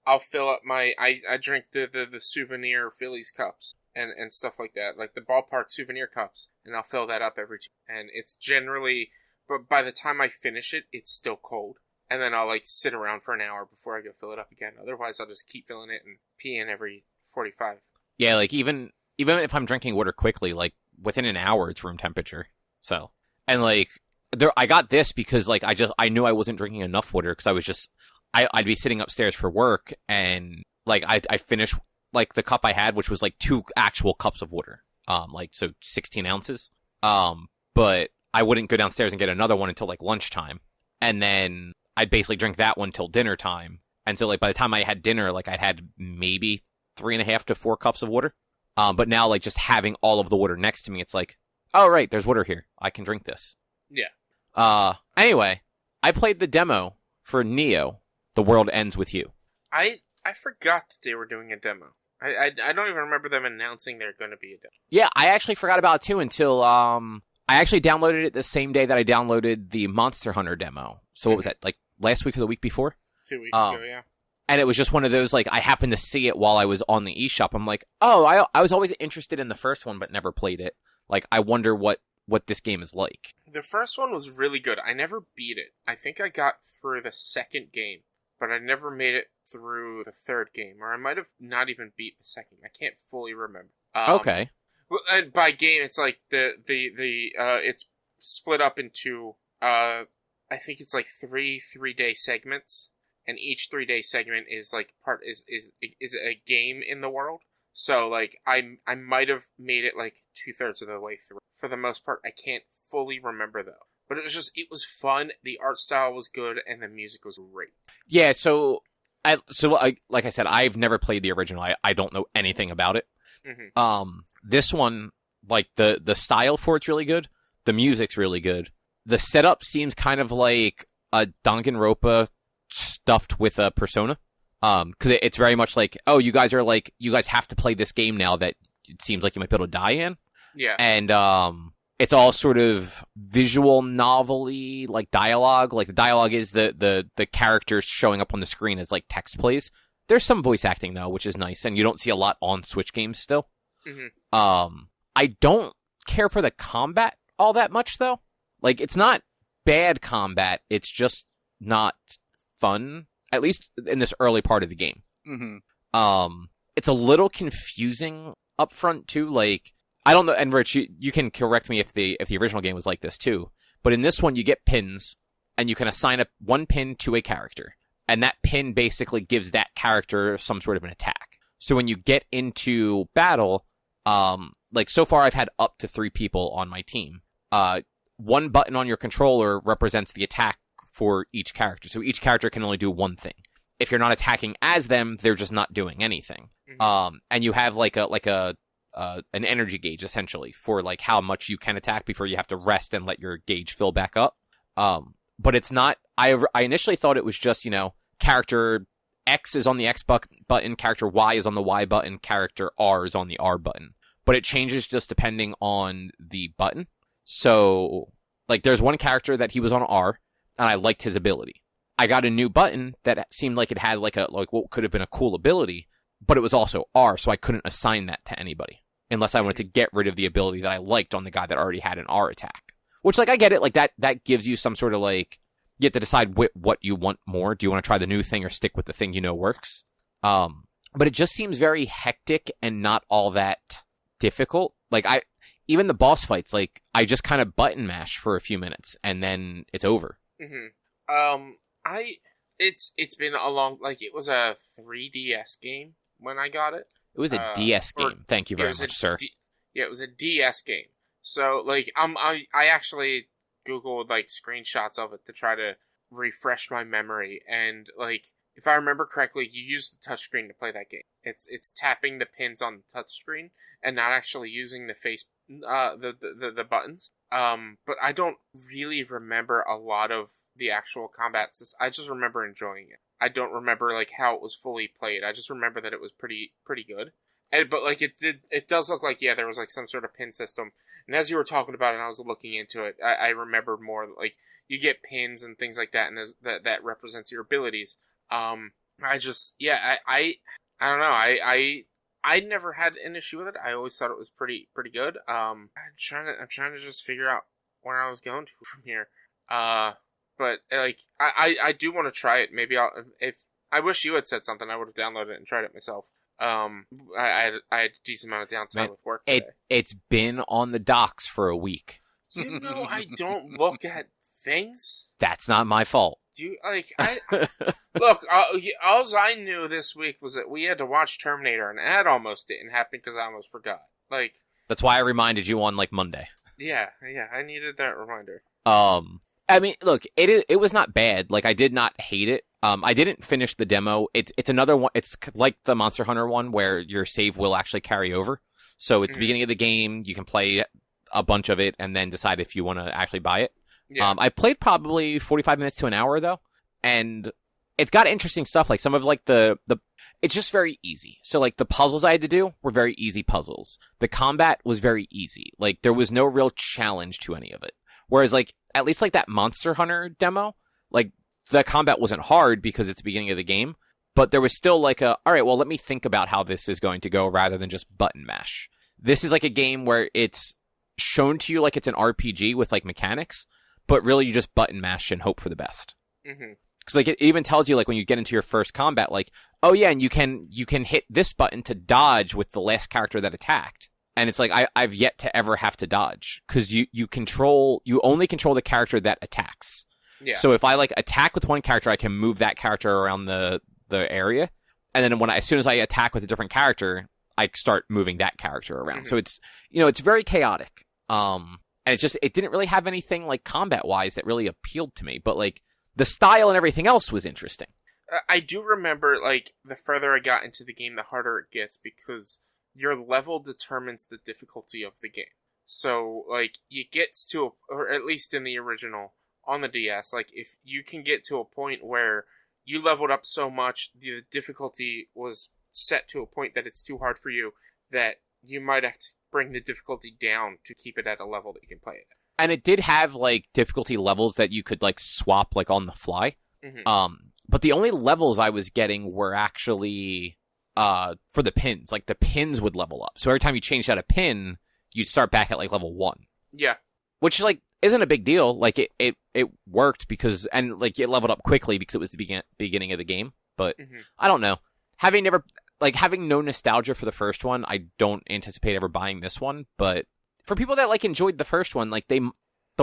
I'll fill up I drink the souvenir Phillies cups and stuff like that, like the ballpark souvenir cups, and I'll fill that up every time. And it's generally, but by the time I finish it, it's still cold. And then I'll like sit around for an hour before I go fill it up again. Otherwise, I'll just keep filling it and peeing every 45. Yeah, like even if I'm drinking water quickly, like within an hour, it's room temperature. So, and like I got this because like I knew I wasn't drinking enough water because I was just I'd be sitting upstairs for work and like I finished like the cup I had, which was like 2 actual cups of water, like so 16 ounces. But I wouldn't go downstairs and get another one until like lunchtime, and then I'd basically drink that one till dinner time. And so like by the time I had dinner, like I'd had maybe 3.5 to 4 cups of water. But now like just having all of the water next to me, it's like, oh right, there's water here. I can drink this. Yeah. Anyway, I played the demo for Neo, The World Ends With You. I I forgot that they were doing a demo. I don't even remember them announcing they're going to be a demo. Yeah, I actually forgot about it too until I actually downloaded it the same day that I downloaded the Monster Hunter demo. So what was that, like last week or the week before? 2 weeks ago, yeah. And it was just one of those, like, I happened to see it while I was on the eShop. I'm like, oh, I was always interested in the first one, but never played it. Like, I wonder what this game is like. The first one was really good. I never beat it. I think I got through the second game, but I never made it through the third game, or I might have not even beat the second. I can't fully remember. Okay. Well, and by game, it's like it's split up into I think it's like 3-day segments, and each 3-day segment is like is a game in the world. So like I might have made it like 2/3 of the way through. For the most part, I can't fully remember though. But it was fun. The art style was good, and the music was great. Yeah. So like I said, I've never played the original. I don't know anything about it. Mm-hmm. This one, like the style for it's really good. The music's really good. The setup seems kind of like a Danganronpa stuffed with a Persona. Because it's very much like, oh, you guys have to play this game now that it seems like you might be able to die in. Yeah. And it's all sort of visual novel-y, like dialogue. Like the dialogue is the characters showing up on the screen as like text plays. There's some voice acting though, which is nice, and you don't see a lot on Switch games still. Mm-hmm. I don't care for the combat all that much though. Like it's not bad combat, it's just not fun. At least in this early part of the game. Mm-hmm. It's a little confusing up front too. Like I don't know, and Rich, you can correct me if the original game was like this too. But in this one, you get pins, and you can assign one pin to a character, and that pin basically gives that character some sort of an attack. So when you get into battle, like so far, I've had up to 3 people on my team. One button on your controller represents the attack for each character. So each character can only do one thing. If you're not attacking as them, they're just not doing anything. Mm-hmm. And you have like an energy gauge essentially for like how much you can attack before you have to rest and let your gauge fill back up. But it's not. I initially thought it was just, character X is on the X button, character Y is on the Y button, character R is on the R button. But it changes just depending on the button. So like there's one character that he was on R, and I liked his ability. I got a new button that seemed like it had like what could have been a cool ability, but it was also R, so I couldn't assign that to anybody unless I wanted to get rid of the ability that I liked on the guy that already had an R attack. Which, like, I get it. Like that gives you some sort of like you have to decide what you want more. Do you want to try the new thing or stick with the thing you know works? But it just seems very hectic and not all that difficult. Like even the boss fights, like I just kind of button mash for a few minutes and then it's over. Mm-hmm. It's been a long, like it was a 3DS game when I got it. It was a DS game. Thank you very much, sir. Yeah, it was a DS game. So like I actually Googled like screenshots of it to try to refresh my memory, and like if I remember correctly, you use the touchscreen to play that game. It's tapping the pins on the touchscreen and not actually using the face the buttons. But I don't really remember a lot of the actual combat system. I just remember enjoying it. I don't remember like how it was fully played. I just remember that it was pretty good. But like it does look like, yeah, there was like some sort of pin system. And as you were talking about it and I was looking into it, I remember more like you get pins and things like that, and that represents your abilities. I don't know. I never had an issue with it. I always thought it was pretty good. I'm trying to just figure out where I was going to from here. But like I do want to try it. Maybe I wish you had said something. I would have downloaded it and tried it myself. I had a decent amount of downtime with work today. It's been on the docks for a week. You know, I don't look at things. That's not my fault. Look, all I knew this week was that we had to watch Terminator, and that almost didn't happen because I almost forgot. Like, that's why I reminded you on like Monday. Yeah, I needed that reminder. I mean, look, it was not bad. Like, I did not hate it. I didn't finish the demo. It's another one. It's like the Monster Hunter one where your save will actually carry over. So it's the beginning of the game. You can play a bunch of it and then decide if you want to actually buy it. Yeah. I played probably 45 minutes to an hour though, and it's got interesting stuff. Like some of like it's just very easy. So like the puzzles I had to do were very easy puzzles. The combat was very easy. Like there was no real challenge to any of it. Whereas like at least like that Monster Hunter demo, like the combat wasn't hard because it's the beginning of the game, but there was still like all right, well let me think about how this is going to go rather than just button mash. This is like a game where it's shown to you like it's an RPG with like mechanics, but really you just button mash and hope for the best. Mm-hmm. Because like it even tells you like when you get into your first combat, like, oh yeah, and you can hit this button to dodge with the last character that attacked. And it's like I've yet to ever have to dodge because you only control the character that attacks. Yeah. So if I like attack with one character, I can move that character around the area, and then as soon as I attack with a different character, I start moving that character around. Mm-hmm. So it's it's very chaotic. And it didn't really have anything like combat wise that really appealed to me, but like the style and everything else was interesting. I do remember, like, the further I got into the game, the harder it gets, because your level determines the difficulty of the game. So, like, it gets to, or at least in the original, on the DS, like, if you can get to a point where you leveled up so much, the difficulty was set to a point that it's too hard for you, that you might have to bring the difficulty down to keep it at a level that you can play it at. And it did have like difficulty levels that you could like swap like on the fly. Mm-hmm. But the only levels I was getting were actually for the pins. Like the pins would level up. So every time you changed out a pin, you'd start back at like level 1. Yeah. Which like isn't a big deal. Like it worked because and like it leveled up quickly because it was the beginning of the game. But I don't know. Having no nostalgia for the first one, I don't anticipate ever buying this one, but for people that like enjoyed the first one, like they'll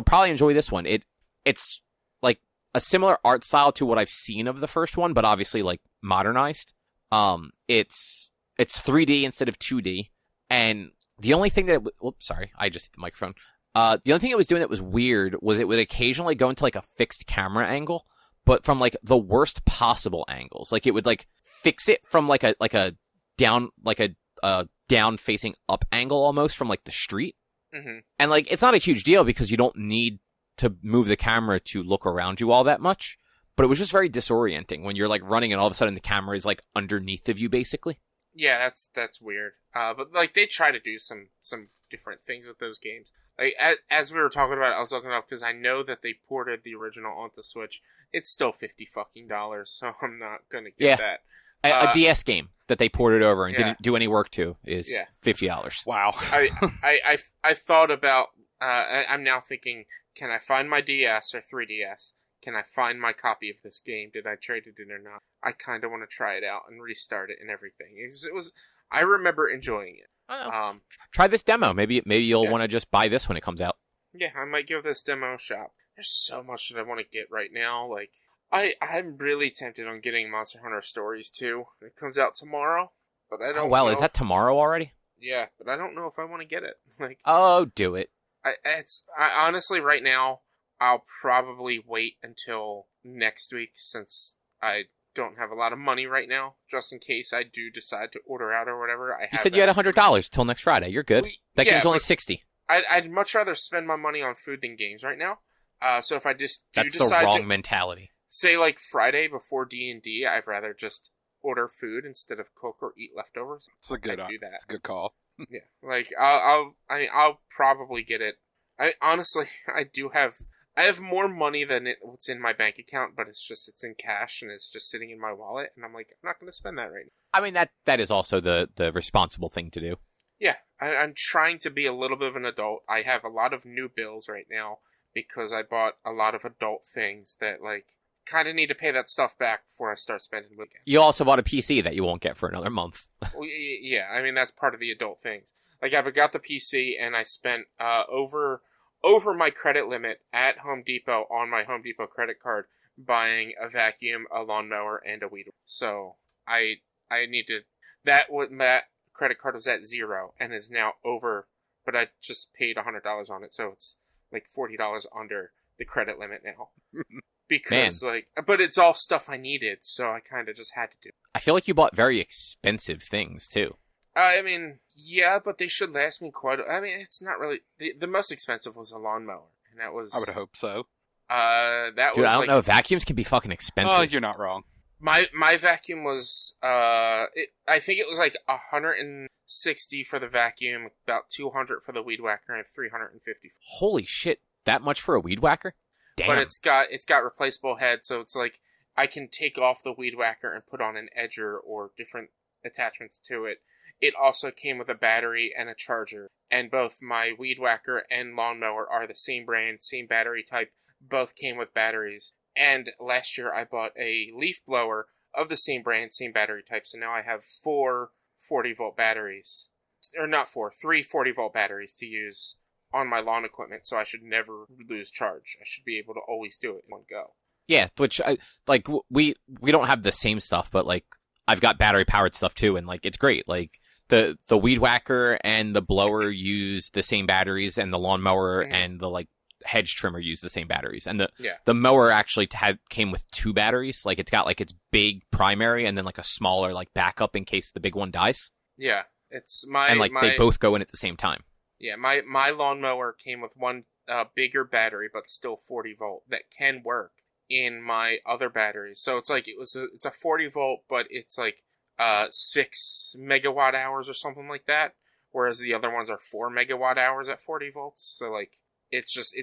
probably enjoy this one. It's like a similar art style to what I've seen of the first one, but obviously like modernized. It's 3D instead of 2D, and the only thing that sorry, I just hit the microphone. The only thing it was doing that was weird was it would occasionally go into like a fixed camera angle, but from like the worst possible angles. Like it would like fix it from like a down down facing up angle almost from like the street. Mm-hmm. And like it's not a huge deal because you don't need to move the camera to look around you all that much. But it was just very disorienting when you're like running and all of a sudden the camera is like underneath of you basically. Yeah, that's weird. But like they try to do some different things with those games. Like as we were talking about it, I was looking up because I know that they ported the original onto Switch. It's still $50, so I'm not gonna get that. A DS game that they ported over and didn't do any work to is $50. Wow. I thought about. I'm now thinking, can I find my DS or 3DS? Can I find my copy of this game? Did I trade it in or not? I kind of want to try it out and restart it and everything. It was. I remember enjoying it. Try this demo. Maybe you'll want to just buy this when it comes out. Yeah, I might give this demo a shot. There's so much that I want to get right now. Like, I'm really tempted on getting Monster Hunter Stories 2. It comes out tomorrow, but I don't. Oh well, know is that tomorrow already? Yeah, but I don't know if I want to get it. Like, do it. I honestly right now I'll probably wait until next week since I don't have a lot of money right now, just in case I do decide to order out or whatever. You said you had $100 till next Friday. You're good. That game's only $60. I'd much rather spend my money on food than games right now. So if I just that's decide the wrong mentality. Say like Friday before D&D, I'd rather just order food instead of cook or eat leftovers. It's a good. do that. It's a good call. Yeah, like I'll probably get it. I have more money than what's in my bank account, but it's in cash and it's just sitting in my wallet, and I'm like, I'm not going to spend that right now. I mean that is also the responsible thing to do. Yeah, I'm trying to be a little bit of an adult. I have a lot of new bills right now because I bought a lot of adult things that like kind of need to pay that stuff back before I start spending with it. You also bought a PC that you won't get for another month. Well, yeah, I mean that's part of the adult things. Like I've got the PC and I spent over my credit limit at Home Depot on my Home Depot credit card buying a vacuum, a lawnmower, and a weed. So I need to that credit card was at 0 and is now over, but I just paid $100 on it, so it's like $40 under the credit limit now. Because but it's all stuff I needed, so I kind of just had to do it. I feel like you bought very expensive things too. I mean, yeah, but they should last me it's not really the most expensive was a lawnmower, and that was. I would hope so. That Dude, was I don't know. Vacuums can be fucking expensive. Oh, you're not wrong. My vacuum was I think it was like 160 for the vacuum, about 200 for the weed whacker, and 350. Holy shit, that much for a weed whacker? Damn. But it's got replaceable head, so it's like I can take off the weed whacker and put on an edger or different attachments to it. It also came with a battery and a charger, and both my weed whacker and lawnmower are the same brand, same battery type. Both came with batteries. And last year I bought a leaf blower of the same brand, same battery type. So now I have 4 40-volt batteries. Or not 4, 3 40-volt batteries to use on my lawn equipment. So I should never lose charge. I should be able to always do it in one go. Yeah, which, we don't have the same stuff, but, like, I've got battery-powered stuff, too, and, like, it's great. Like, the weed whacker and the blower use the same batteries, and the lawnmower and the, like, hedge trimmer use the same batteries, and the mower actually came with 2 batteries. Like, it's got like its big primary and then like a smaller like backup in case the big one dies. Yeah, it's they both go in at the same time. Yeah, my lawnmower came with one bigger battery, but still 40-volt that can work in my other batteries. So it's like it's a 40-volt, but it's like 6 megawatt hours or something like that, whereas the other ones are 4 megawatt hours at 40 volts. So like. It's just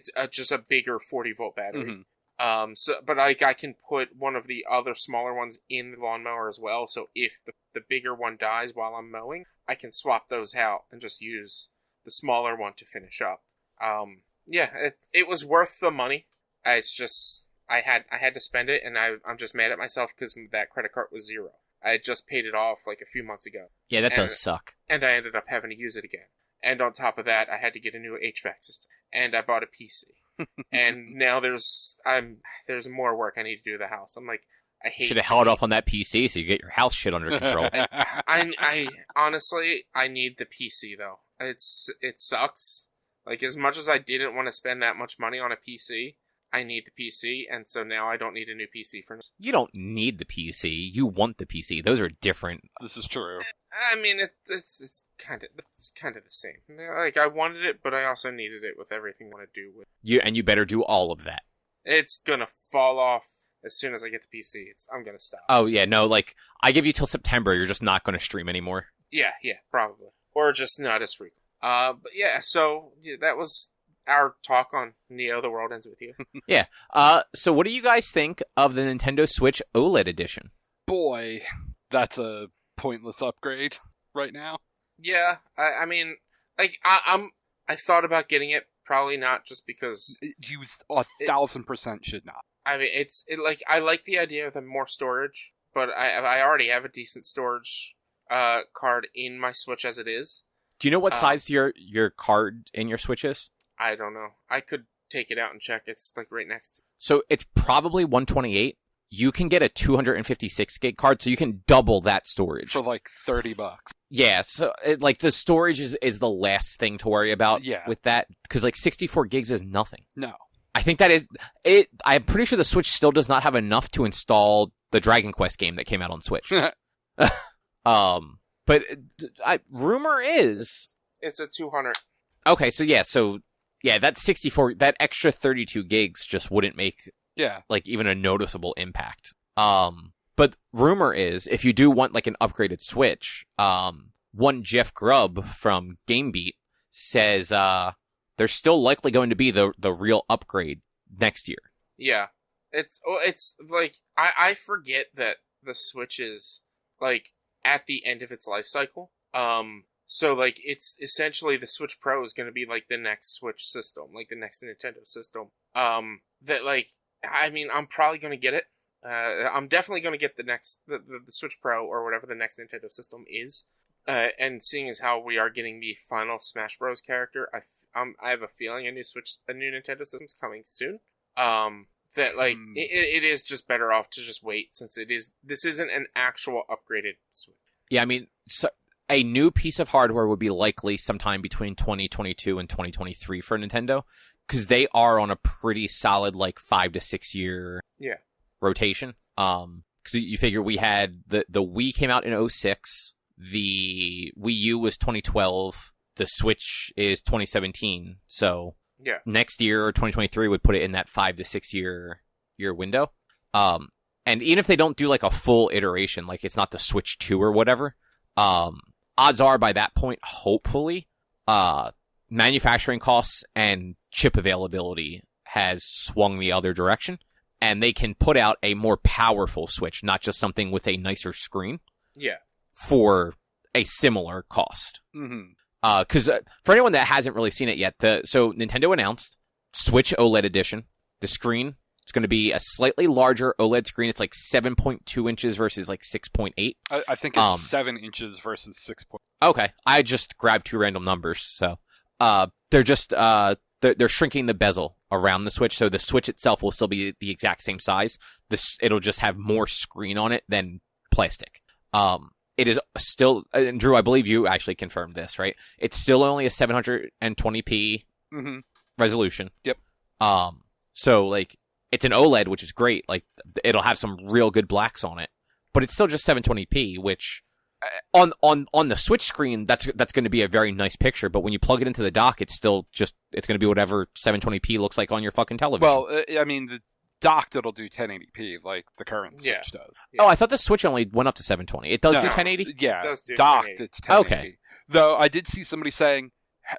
a bigger 40-volt battery. But I can put one of the other smaller ones in the lawnmower as well. So if the bigger one dies while I'm mowing, I can swap those out and just use the smaller one to finish up. It was worth the money. It's just I had to spend it, and I'm just mad at myself because that credit card was 0. I had just paid it off like a few months ago. Yeah, that does suck. And I ended up having to use it again. And on top of that, I had to get a new HVAC system. And I bought a PC. And now there's more work I need to do to the house. I'm like, I hate. Should have held off on that PC so you get your house shit under control. I honestly, I need the PC though. It sucks. Like, as much as I didn't want to spend that much money on a PC, I need the PC, and so now I don't need a new PC for now. You don't need the PC. You want the PC. Those are different. This is true. I mean, it's kind of the same. Like, I wanted it, but I also needed it with everything I want to do with you. And you better do all of that. It's gonna fall off as soon as I get the PC. I'm gonna stop. Oh yeah, no. Like, I give you till September. You're just not going to stream anymore. Yeah, probably, or just not as frequent. But yeah. So that was our talk on Neo: The World Ends With You. Yeah. So what do you guys think of the Nintendo Switch OLED edition? Boy, that's a pointless upgrade right now. Yeah, I mean, like, I thought about getting it, probably not just because You 1,000% should not. I mean, I like the idea of the more storage, but I already have a decent storage card in my Switch as it is. Do you know what size your card in your Switch is? I don't know. I could take it out and check. It's like right next to. So it's probably 128. You can get a 256 gig card, so you can double that storage For like $30. Yeah, so the storage is the last thing to worry about with that, because like 64 gigs is nothing. No. I think that is it. I'm pretty sure the Switch still does not have enough to install the Dragon Quest game that came out on Switch. But rumor is it's a 200. Okay, so that 64, that extra 32 gigs just wouldn't make like even a noticeable impact. But rumor is if you do want like an upgraded Switch, one Jeff Grubb from GameBeat says there's still likely going to be the real upgrade next year. Yeah. It's like I forget that the Switch is like at the end of its life cycle. So like it's essentially the Switch Pro is going to be like the next Switch system, like the next Nintendo system. That like I mean I'm probably going to get it. I'm definitely going to get the Switch Pro or whatever the next Nintendo system is. And seeing as how we are getting the final Smash Bros. Character, I have a feeling a new Nintendo system's coming soon. That like it is just better off to just wait since this isn't an actual upgraded Switch. Yeah, I mean, so a new piece of hardware would be likely sometime between 2022 and 2023 for Nintendo, because they are on a pretty solid like 5 to 6 year rotation. Because you figure we had the Wii came out in 2006, the Wii U was 2012, the Switch is 2017. So next year or 2023 would put it in that 5 to 6 year window. And even if they don't do like a full iteration, like it's not the Switch 2 or whatever, odds are by that point, hopefully, manufacturing costs and chip availability has swung the other direction, and they can put out a more powerful Switch, not just something with a nicer screen. Yeah. For a similar cost. Mm-hmm. Because for anyone that hasn't really seen it yet, so Nintendo announced Switch OLED edition. The screen, it's going to be a slightly larger OLED screen. It's like 7.2 inches versus like 6.8. I think it's 7 inches versus 6. Okay, I just grabbed two random numbers. So they're just they're shrinking the bezel around the Switch, so the Switch itself will still be the exact same size. It'll just have more screen on it than plastic. It is still, and Drew, I believe you actually confirmed this, right? It's still only a 720p resolution. Yep. So like it's an OLED, which is great. Like it'll have some real good blacks on it, but it's still just 720p, which on the Switch screen, that's going to be a very nice picture. But when you plug it into the dock, it's still just it's going to be whatever 720p looks like on your fucking television. Well, I mean, the docked it'll do 1080p like the current Switch does. Oh, I thought the Switch only went up to 720. It does do 1080? Yeah, It does do docked 1080. it's 1080. Okay. Though I did see somebody saying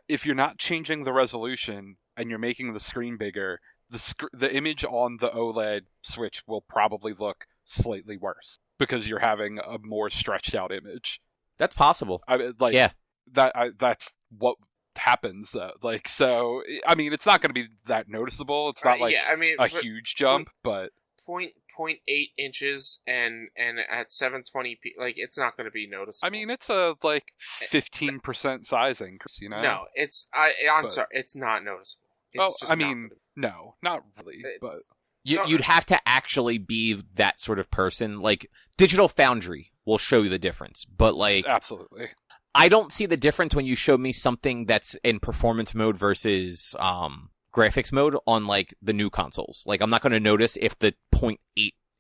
if you're not changing the resolution and you're making the screen bigger, the image on the OLED Switch will probably look slightly worse because you're having a more stretched out image. That's possible. I mean, like Yeah. that's what happens though. Like, so I mean, it's not going to be that noticeable. It's not like a huge jump, but 0.8 inches and at 720p, like it's not going to be noticeable. I mean, it's a like 15% size increase, you know? No, I'm sorry, it's not noticeable. It's just I mean, no, not really. But you'd have to actually be that sort of person. Like Digital Foundry will show you the difference, but like absolutely. I don't see the difference when you show me something that's in performance mode versus graphics mode on like the new consoles. Like I'm not going to notice if the 0.8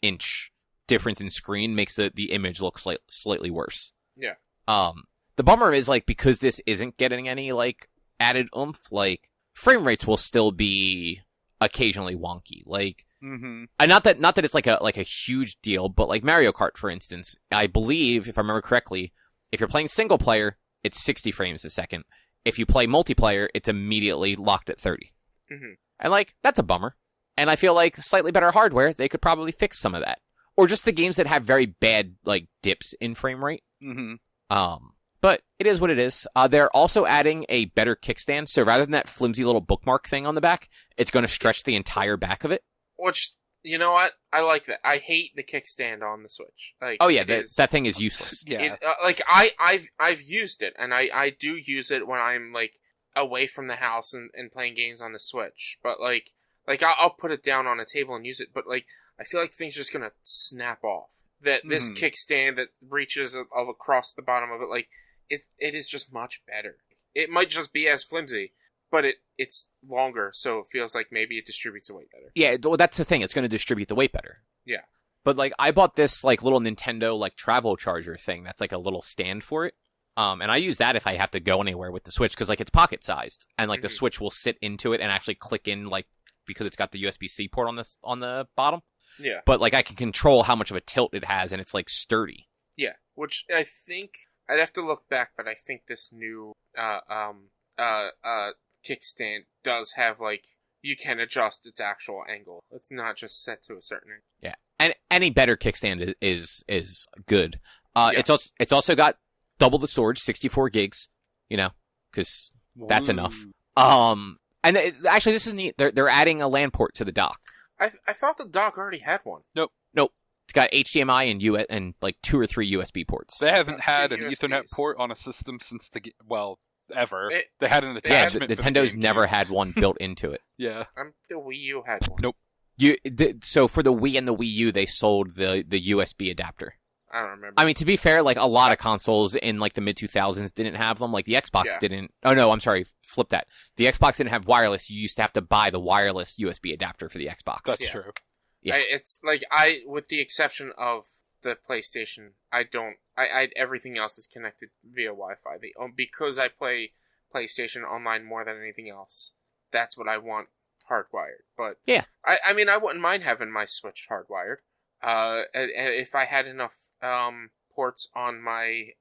inch difference in screen makes the image look slightly worse. Yeah. The bummer is like because this isn't getting any like added oomph, like frame rates will still be occasionally wonky. Like and not that it's like a huge deal, but like Mario Kart, for instance, I believe if I remember correctly, if you're playing single player, it's 60 frames a second. If you play multiplayer, it's immediately locked at 30. And like, that's a bummer. And I feel like slightly better hardware, they could probably fix some of that. Or just the games that have very bad, like, dips in frame rate. But it is what it is. They're also adding a better kickstand, so rather than that flimsy little bookmark thing on the back, it's going to stretch the entire back of it. Which, you know what? I like that. I hate the kickstand on the Switch. Like, oh yeah, that thing is useless. Yeah. I've used it, and I do use it when I'm, like, away from the house and playing games on the Switch. But, like I'll put it down on a table and use it, but, like, I feel like things are just gonna snap off. That this kickstand that reaches across the bottom of it, like, it is just much better. It might just be as flimsy, but it's longer, so it feels like maybe it distributes the weight better. Yeah, well, that's the thing. It's going to distribute the weight better. Yeah. But, like, I bought this, like, little Nintendo, like, travel charger thing that's, like, a little stand for it. And I use that if I have to go anywhere with the Switch, because, like, it's pocket-sized. And, like, the Switch will sit into it and actually click in, like, because it's got the USB-C port on the bottom. Yeah. But, like, I can control how much of a tilt it has, and it's, like, sturdy. Yeah, which I think... I'd have to look back, but I think this new kickstand does have, like, you can adjust its actual angle. It's not just set to a certain angle. Yeah, and any better kickstand is good. It's also got double the storage, 64 gigs. You know, because that's enough. And actually, this is neat. They're adding a LAN port to the dock. I thought the dock already had one. Nope. It's got HDMI and like 2 or 3 USB ports. They haven't had an USBs. Ethernet port on a system since ever. They had an attachment. Yeah, Nintendo's never had one built into it. Yeah. The Wii U had one. Nope. So for the Wii and the Wii U, they sold the USB adapter. I don't remember. I mean, to be fair, like a lot of consoles in like the mid 2000s didn't have them. Like the Xbox didn't. Oh no, I'm sorry, flip that. The Xbox didn't have wireless. You used to have to buy the wireless USB adapter for the Xbox. That's true. Yeah. It's like with the exception of the PlayStation, everything else is connected via Wi-Fi. Because I play PlayStation online more than anything else, that's what I want hardwired. But yeah, I mean, I wouldn't mind having my Switch hardwired. And if I had enough ports on my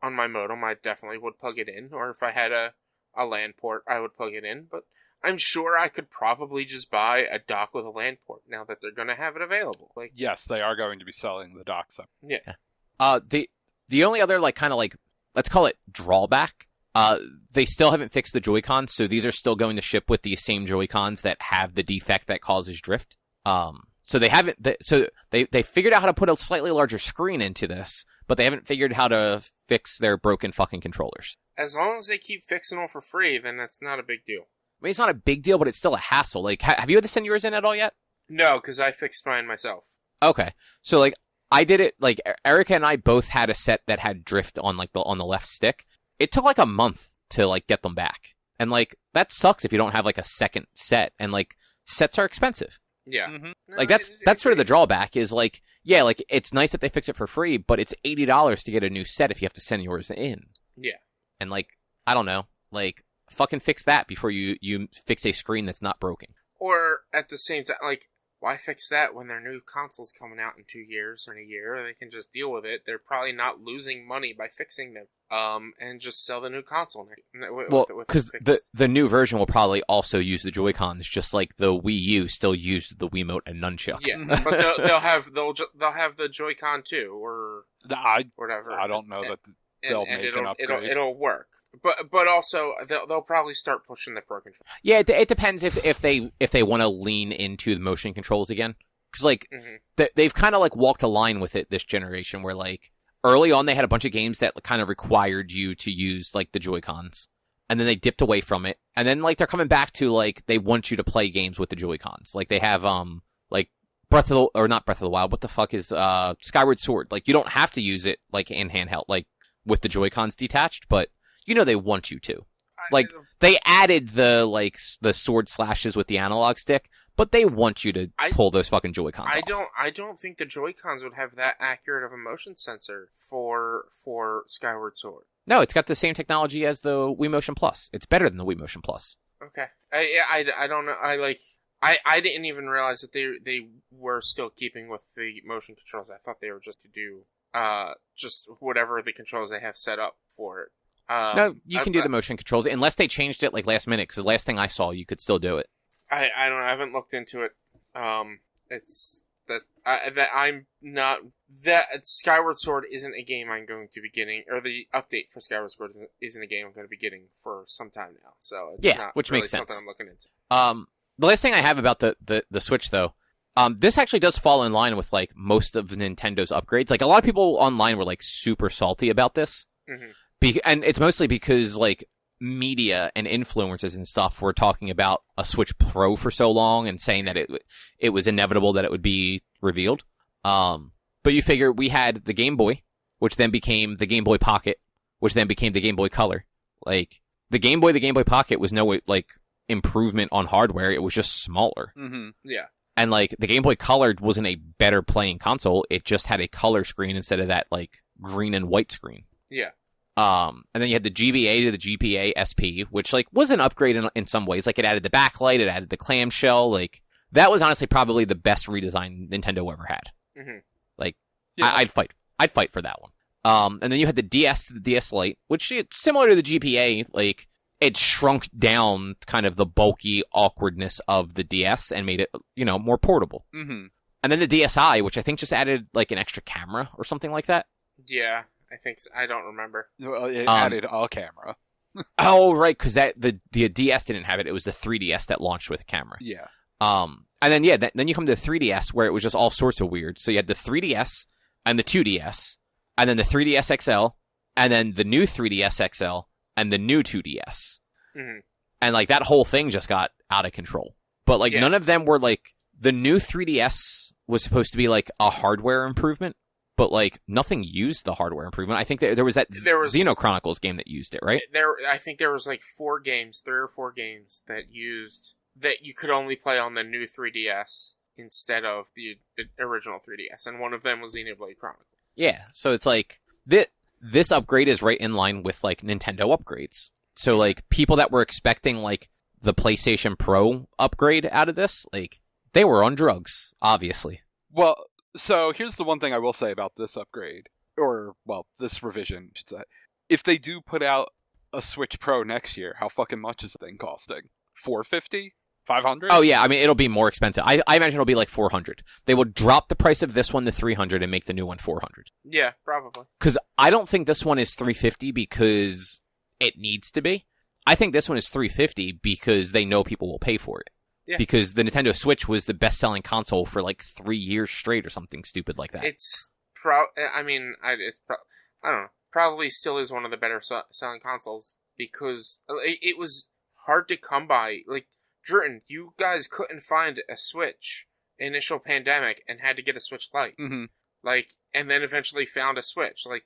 modem, I definitely would plug it in. Or if I had a LAN port, I would plug it in. But I'm sure I could probably just buy a dock with a LAN port now that they're going to have it available. Like, yes, they are going to be selling the dock. yeah. The only other kind of let's call it drawback. They still haven't fixed the Joy-Cons, so these are still going to ship with the same Joy-Cons that have the defect that causes drift. So they haven't. They figured out how to put a slightly larger screen into this, but they haven't figured how to fix their broken fucking controllers. As long as they keep fixing them for free, then that's not a big deal. I mean, it's not a big deal, but it's still a hassle. Have you had to send yours in at all yet? No, because I fixed mine myself. Okay, so I did it. Erica and I both had a set that had drift on the left stick. It took a month to get them back, and that sucks if you don't have a second set, and sets are expensive. Yeah. Mm-hmm. No, That's sort of the drawback is it's nice that they fix it for free, but it's $80 to get a new set if you have to send yours in. Yeah. And I don't know, fucking fix that before you fix a screen that's not broken. Or at the same time, why fix that when their new console's coming out in 2 years or in a year? They can just deal with it. They're probably not losing money by fixing them. And just sell the new console. Because the new version will probably also use the Joy-Cons, just like the Wii U still used the Wiimote and Nunchuck. Yeah, but they'll have the Joy-Con too, or whatever. I don't know that they'll make an upgrade. It'll work. But also they'll probably start pushing the Pro Controller. Yeah, it depends if they want to lean into the motion controls again, because they've kind of walked a line with it this generation, where early on they had a bunch of games that kind of required you to use the Joy-Cons, and then they dipped away from it, and then they're coming back to they want you to play games with the Joy-Cons. They have Breath of the, or not Breath of the Wild. What the fuck is Skyward Sword? You don't have to use it in handheld with the Joy-Cons detached, but they want you to. They added the sword slashes with the analog stick, but they want you to pull those fucking Joy-Cons off. I don't think the Joy-Cons would have that accurate of a motion sensor for Skyward Sword. No, it's got the same technology as the Wii Motion Plus. It's better than the Wii Motion Plus. Okay. I don't know. I didn't even realize that they were still keeping with the motion controls. I thought they were just to do just whatever the controls they have set up for it. No, you can do the motion controls unless they changed it last minute, because the last thing I saw, you could still do it. I don't know. I haven't looked into it. It's that I'm not that Skyward Sword isn't a game I'm going to be getting, or the update for Skyward Sword isn't a game I'm going to be getting for some time now. So it's not which really makes sense. Something I'm looking into. The last thing I have about the Switch though, this actually does fall in line with most of Nintendo's upgrades. A lot of people online were super salty about this. Mm-hmm. And it's mostly because media and influencers and stuff were talking about a Switch Pro for so long and saying that it was inevitable that it would be revealed. But you figure we had the Game Boy, which then became the Game Boy Pocket, which then became the Game Boy Color. The Game Boy Pocket was no improvement on hardware. It was just smaller. Mm-hmm. Yeah. And the Game Boy Color wasn't a better playing console. It just had a color screen instead of that green and white screen. Yeah. And then you had the GBA to the GPA SP, which was an upgrade in some ways. It added the backlight, it added the clamshell. That was honestly probably the best redesign Nintendo ever had. Mm-hmm. Yeah. I'd fight for that one. And then you had the DS to the DS Lite, which similar to the GPA, it shrunk down kind of the bulky awkwardness of the DS and made it, more portable. Mm-hmm. And then the DSi, which I think just added an extra camera or something like that. Yeah. I think so. I don't remember. Well, it added a camera. Oh, right, because the DS didn't have it. It was the 3DS that launched with a camera. Yeah. And then then you come to the 3DS where it was just all sorts of weird. So you had the 3DS and the 2DS, and then the 3DS XL, and then the new 3DS XL, and the new 2DS. Mm-hmm. And that whole thing just got out of control. But none of them were the new 3DS was supposed to be a hardware improvement. But nothing used the hardware improvement. I think there was Xeno Chronicles game that used it, right? I think there was 3 or 4 games that you could only play on the new 3DS instead of the original 3DS, and one of them was Xenoblade Chronicles. Yeah, so it's this upgrade is right in line with Nintendo upgrades. So people that were expecting the PlayStation Pro upgrade out of this, they were on drugs, obviously. Well, So here's the one thing I will say about this upgrade, or well, this revision, I should say. If they do put out a Switch Pro next year, how fucking much is the thing costing? $450? $500? Oh yeah, I mean it'll be more expensive. I imagine it'll be like $400. They will drop the price of this one to $300 and make the new one $400. Yeah, probably. Because I don't think this one is $350 because it needs to be. I think this one is $350 because they know people will pay for it. Yeah. Because the Nintendo Switch was the best-selling console for like 3 years straight or something stupid like that. It's I don't know. Probably still is one of the better selling consoles because it was hard to come by. Like, Droo, you guys couldn't find a Switch initial pandemic and had to get a Switch Lite. Mm-hmm. Like, and then eventually found a Switch. Like,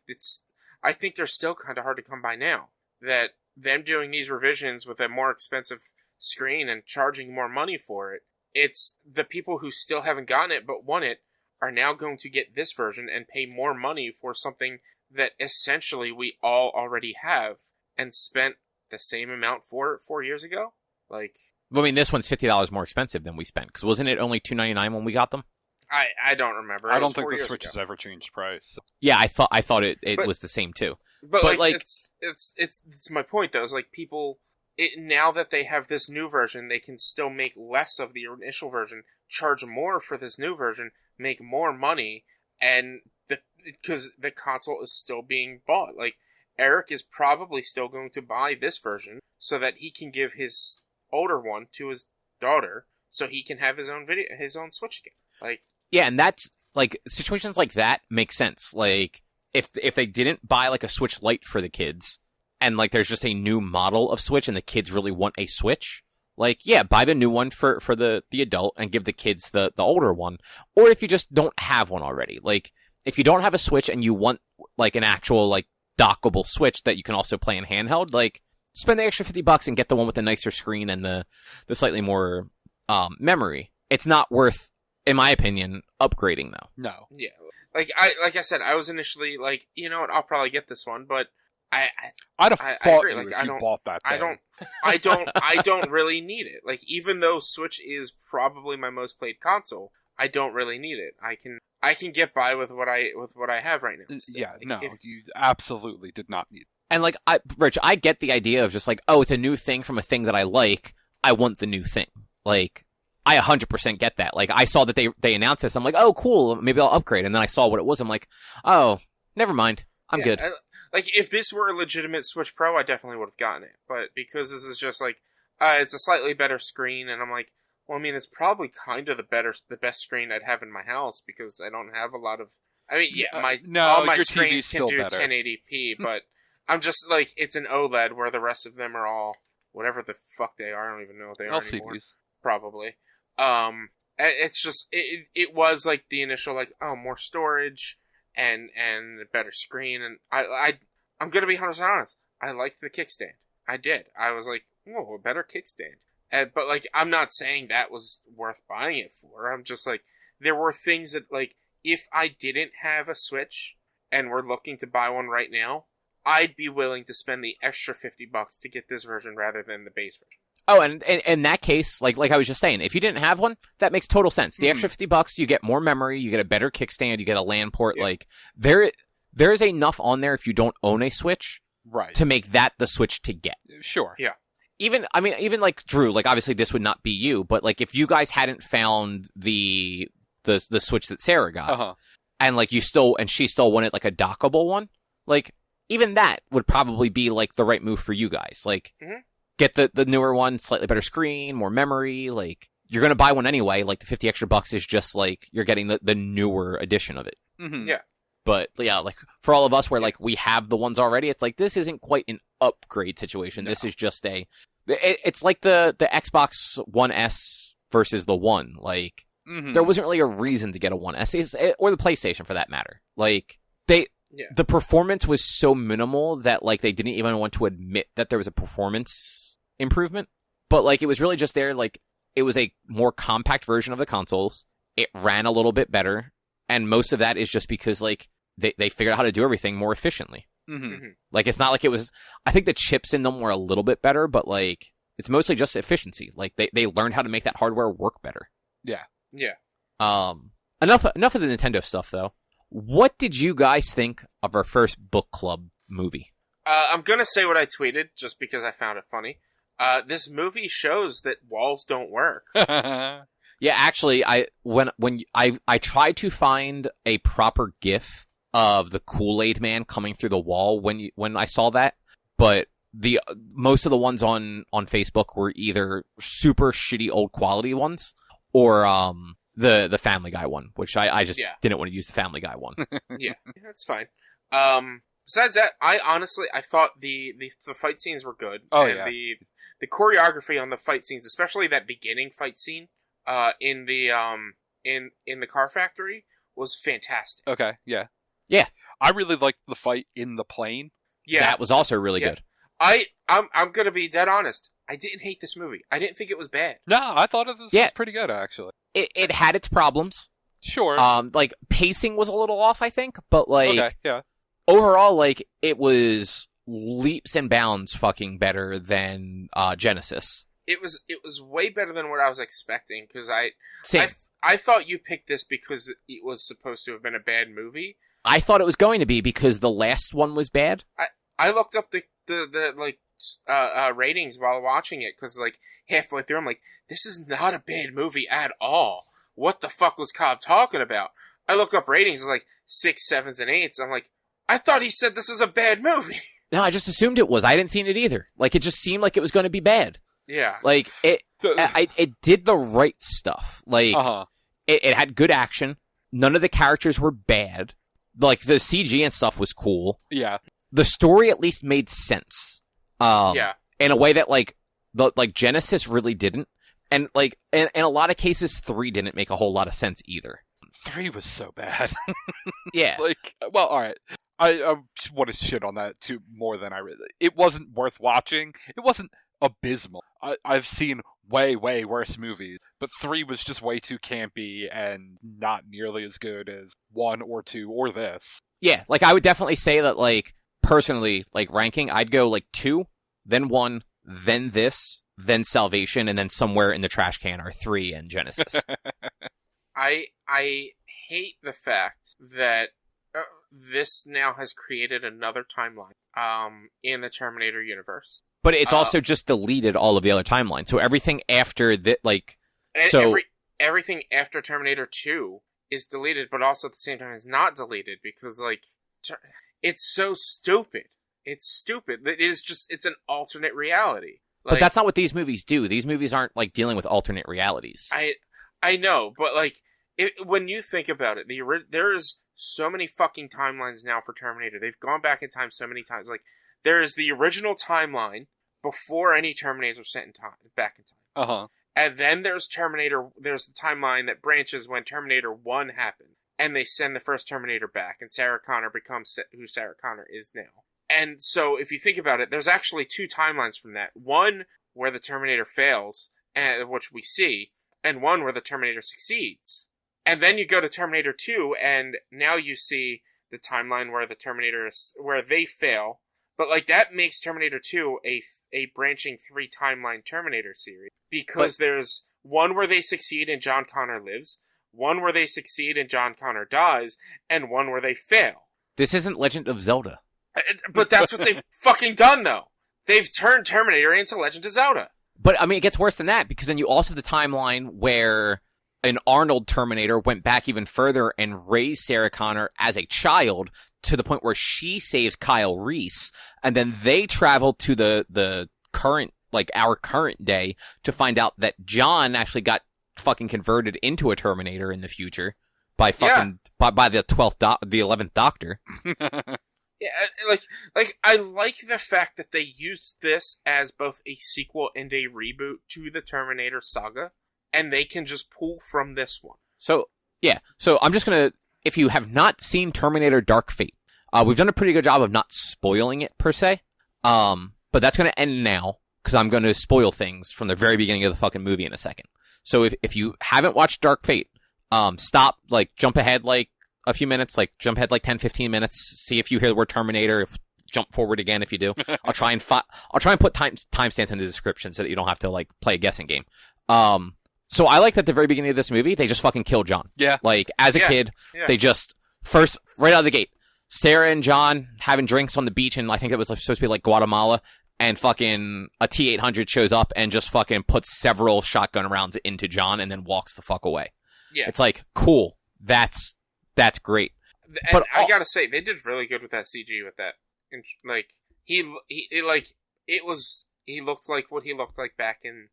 I think they're still kind of hard to come by now. That them doing these revisions with a more expensive screen and charging more money for it, it's the people who still haven't gotten it but want it are now going to get this version and pay more money for something that essentially we all already have and spent the same amount for it 4 years ago. Like, I mean, this one's $50 more expensive than we spent because wasn't it only $299 when we got them? I don't remember. I don't think the Switch has ever changed price. Yeah, I thought it was the same too. But like it's my point though. Is like people now that they have this new version, they can still make less of the initial version, charge more for this new version, make more money, and because the console is still being bought. Like, Eric is probably still going to buy this version so that he can give his older one to his daughter, so he can have his own Switch again. Like, yeah, and that's like situations like that make sense. Like, if they didn't buy like a Switch Lite for the kids, and like there's just a new model of Switch, and the kids really want a Switch, like, yeah, buy the new one for the adult and give the kids the older one. Or if you just don't have one already, like if you don't have a Switch and you want like an actual like dockable Switch that you can also play in handheld, like spend the extra $50 and get the one with the nicer screen and the slightly more memory. It's not worth, in my opinion, upgrading though. No. Yeah. Like I said, I was initially like, you know what, I'll probably get this one, but I'd have fought you like, if you bought that thing. I don't really need it. Like, even though Switch is probably my most played console, I don't really need it. I can get by with what I have right now. So, yeah, like, no, you absolutely did not need it. And like, Rich, I get the idea of just like, oh, it's a new thing from a thing that I like. I want the new thing. Like, I 100% get that. Like, I saw that they announced this. I'm like, oh, cool. Maybe I'll upgrade. And then I saw what it was. I'm like, oh, never mind. I'm good. Like, if this were a legitimate Switch Pro, I definitely would have gotten it. But because this is just like, it's a slightly better screen, and I'm like, well, I mean, it's probably kind of the best screen I'd have in my house because I don't have a lot of. I mean, yeah, all my screens can do 1080p, but I'm just like, it's an OLED where the rest of them are all whatever the fuck they are. I don't even know what they are anymore. Probably. It's just it was like the initial like, oh, more storage and a better screen, and I'm gonna be 100% honest. I liked the kickstand. I did. I was like, oh, a better kickstand. But like, I'm not saying that was worth buying it for. I'm just like, there were things that like, if I didn't have a Switch and were looking to buy one right now, I'd be willing to spend the extra $50 to get this version rather than the base version. Oh, and in that case, like I was just saying, if you didn't have one, that makes total sense. The extra $50, you get more memory, you get a better kickstand, you get a LAN port. Yeah. Like, there is enough on there if you don't own a Switch, right, to make that the Switch to get. Sure. Yeah. Even like Droo, like obviously this would not be you, but like if you guys hadn't found the Switch that Sarah got, and like she still wanted like a dockable one, like even that would probably be like the right move for you guys. Like, get the newer one, slightly better screen, more memory. Like, you're gonna buy one anyway. Like, the $50 extra is just like you're getting the newer edition of it. Mm-hmm. Yeah. But yeah, like for all of us where like we have the ones already, it's like this isn't quite an upgrade situation. No. This is just it's like the Xbox One S versus the One. Like, there wasn't really a reason to get a One S or the PlayStation for that matter. Like, the performance was so minimal that like they didn't even want to admit that there was a performance improvement. But like, it was really just there. Like, it was a more compact version of the consoles. It ran a little bit better. And most of that is just because, like, they figured out how to do everything more efficiently. Like, it's not like it was... I think the chips in them were a little bit better, but, like, it's mostly just efficiency. Like, they learned how to make that hardware work better. Yeah. Yeah. But enough of the Nintendo stuff, though. What did you guys think of our first book club movie? I'm gonna say what I tweeted just because I found it funny. This movie shows that walls don't work. Yeah, actually, I tried to find a proper GIF of the Kool-Aid Man coming through the wall when I saw that, but most of the ones on Facebook were either super shitty old quality ones or the Family Guy one, which I just didn't want to use the Family Guy one. Yeah, that's fine. Besides that, I thought the fight scenes were good. Oh, and the choreography on the fight scenes, especially that beginning fight scene in the car factory, was fantastic. Okay, yeah. Yeah. I really liked the fight in the plane. Yeah. That was also really good. I'm gonna be dead honest. I didn't hate this movie. I didn't think it was bad. No, I thought it was pretty good, actually. It had its problems. Sure. Like, pacing was a little off, I think, but, like, okay, yeah. Overall, like, it was leaps and bounds fucking better than Genesis. It was way better than what I was expecting, because Same. I thought you picked this because it was supposed to have been a bad movie. I thought it was going to be because the last one was bad. I looked up the ratings while watching it, because, like, halfway through I'm like, this is not a bad movie at all. What the fuck was Cobb talking about? I look up ratings, like 6, 7s, and 8s. I'm like, I thought he said this was a bad movie. No, I just assumed it was. I didn't see it either. Like, it just seemed like it was going to be bad. Yeah. Like, it did the right stuff. Like, it had good action. None of the characters were bad. Like, the CG and stuff was cool. Yeah. The story at least made sense. In a way that, like, Genesis really didn't. And, like, in a lot of cases, 3 didn't make a whole lot of sense either. 3 was so bad. Yeah. Like, well, alright. I want to shit on that too more than I really... It wasn't worth watching. It wasn't abysmal. I've seen way, way worse movies. But 3 was just way too campy and not nearly as good as 1 or 2 or this. Yeah, like, I would definitely say that, like, personally, like, ranking, I'd go, like, 2, then 1, then this, then Salvation, and then somewhere in the trash can are 3 and Genesis. I hate the fact that this now has created another timeline in the Terminator universe. But it's also just deleted all of the other timelines. So everything after that, like... Everything after Terminator 2 is deleted, but also at the same time is not deleted, because, like, it's so stupid. It's stupid. It's an alternate reality. Like, but that's not what these movies do. These movies aren't, like, dealing with alternate realities. I know, but, like, when you think about it, there is so many fucking timelines now for Terminator. They've gone back in time so many times. Like, there is the original timeline before any Terminators were sent back in time. And then there's there's the timeline that branches when Terminator 1 happened. And they send the first Terminator back, and Sarah Connor becomes who Sarah Connor is now. And so, if you think about it, there's actually 2 timelines from that. One where the Terminator fails, which we see, and one where the Terminator succeeds. And then you go to Terminator 2, and now you see the timeline where where they fail. But, like, that makes Terminator 2 a branching 3 timeline Terminator series. Because there's one where they succeed and John Connor lives, one where they succeed and John Connor dies, and one where they fail. This isn't Legend of Zelda. But that's what they've fucking done, though. They've turned Terminator into Legend of Zelda. But, I mean, it gets worse than that, because then you also have the timeline where an Arnold Terminator went back even further and raised Sarah Connor as a child to the point where she saves Kyle Reese, and then they travel to the current, like, our current day to find out that John actually got fucking converted into a Terminator in the future by fucking, by the 11th Doctor. Yeah, like I like the fact that they used this as both a sequel and a reboot to the Terminator saga, and they can just pull from this one. So, yeah. So I'm just gonna, if you have not seen Terminator Dark Fate, we've done a pretty good job of not spoiling it per se. But that's gonna end now, because I'm gonna spoil things from the very beginning of the fucking movie in a second. So if you haven't watched Dark Fate, stop, like, jump ahead, like, a few minutes, like, jump ahead, like, 10, 15 minutes, see if you hear the word Terminator, jump forward again if you do. I'll try and put timestamps in the description so that you don't have to, like, play a guessing game. So I like that at the very beginning of this movie, they just fucking kill John. Yeah. Like, as a kid, they just, first, right out of the gate, Sarah and John having drinks on the beach, and I think it was supposed to be like Guatemala, and fucking a T-800 shows up and just fucking puts several shotgun rounds into John and then walks the fuck away. Yeah. It's like, cool. That's great. And but I gotta say, they did really good with that CG with that. Like, he looked like what he looked like back in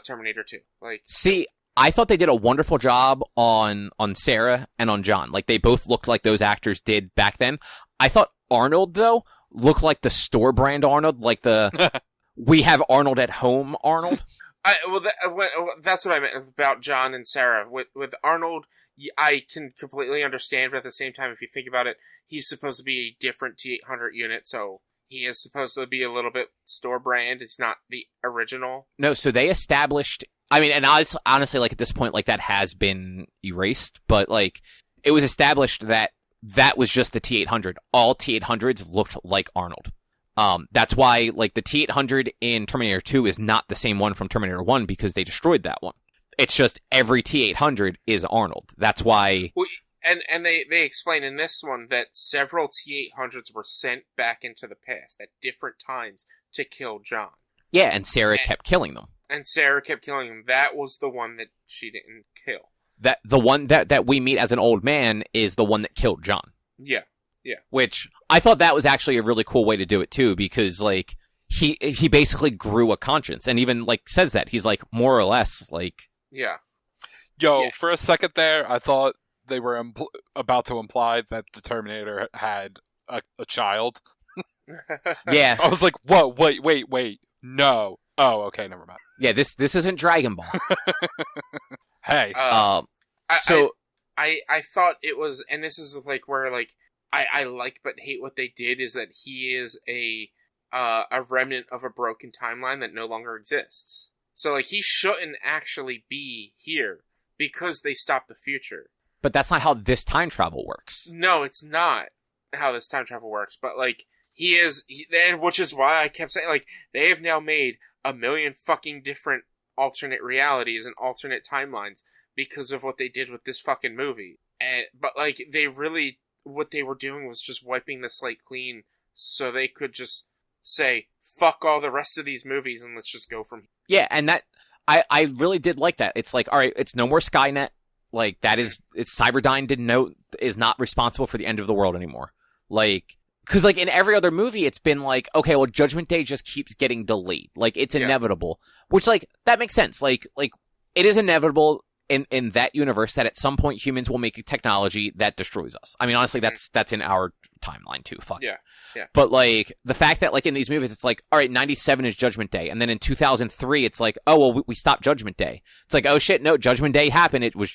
Terminator 2. Like, see, I thought they did a wonderful job on Sarah and on John. Like, they both looked like those actors did back then. I thought Arnold, though, looked like the store brand Arnold, like the we have Arnold at home Arnold. That's what I meant about John and Sarah. With Arnold, I can completely understand, but at the same time, if you think about it, he's supposed to be a different T-800 unit, so he is supposed to be a little bit store brand. It's not the original. No, so they established, I mean, and honestly, like, at this point, like, that has been erased, but, like, it was established that was just the T-800. All T-800s looked like Arnold. That's why, like, the T-800 in Terminator 2 is not the same one from Terminator 1 because they destroyed that one. It's just every T-800 is Arnold. That's why... And they explain in this one that several T-800s were sent back into the past at different times to kill John. Yeah, and Sarah kept killing them. And Sarah kept killing him. That was the one that she didn't kill. That the one that we meet as an old man is the one that killed John. Yeah. Yeah. Which I thought that was actually a really cool way to do it too, because like he basically grew a conscience and even like says that he's like more or less like yeah. For a second there, I thought they were about to imply that the Terminator had a child. Yeah. I was like, whoa, wait, no. Oh, okay, never mind. Yeah, this isn't Dragon Ball. Hey. I thought it was, and this is like where like I like but hate what they did, is that he is a remnant of a broken timeline that no longer exists. So like he shouldn't actually be here because they stopped the future. But that's not how this time travel works. No, it's not how this time travel works. But like he is, and which is why I kept saying like they have now made a million fucking different alternate realities and alternate timelines because of what they did with this fucking movie. But like they really, what they were doing was just wiping the slate clean so they could just say fuck all the rest of these movies and let's just go from here. Yeah, and that I really did like that. It's like, all right, it's no more Skynet. Like that it's Cyberdyne is not responsible for the end of the world anymore. Like, cause like in every other movie, it's been like, okay, well, Judgment Day just keeps getting delayed. Like it's inevitable, which like, that makes sense. Like it is inevitable in that universe that at some point humans will make a technology that destroys us. I mean, honestly, that's in our timeline too. Fuck. Yeah. Yeah. But like the fact that like in these movies, it's like, all right, 97 is Judgment Day. And then in 2003, it's like, oh, well, we stopped Judgment Day. It's like, oh shit, no, Judgment Day happened. It was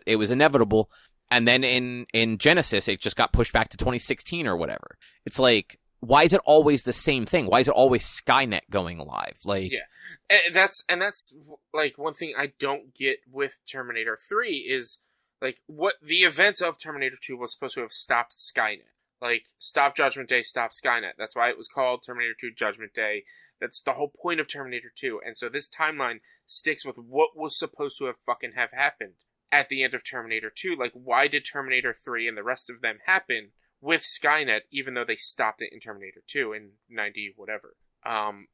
it was inevitable. And then in Genesis, it just got pushed back to 2016 or whatever. It's like, why is it always the same thing? Why is it always Skynet going live? Like, yeah, and that's like one thing I don't get with Terminator 3 is like what the events of Terminator 2 was supposed to have stopped Skynet. Like, stop Judgment Day, stop Skynet. That's why it was called Terminator 2 Judgment Day. That's the whole point of Terminator 2. And so this timeline sticks with what was supposed to have fucking have happened at the end of Terminator 2. Like, why did Terminator 3 and the rest of them happen with Skynet, even though they stopped it in Terminator 2 in 90 whatever? And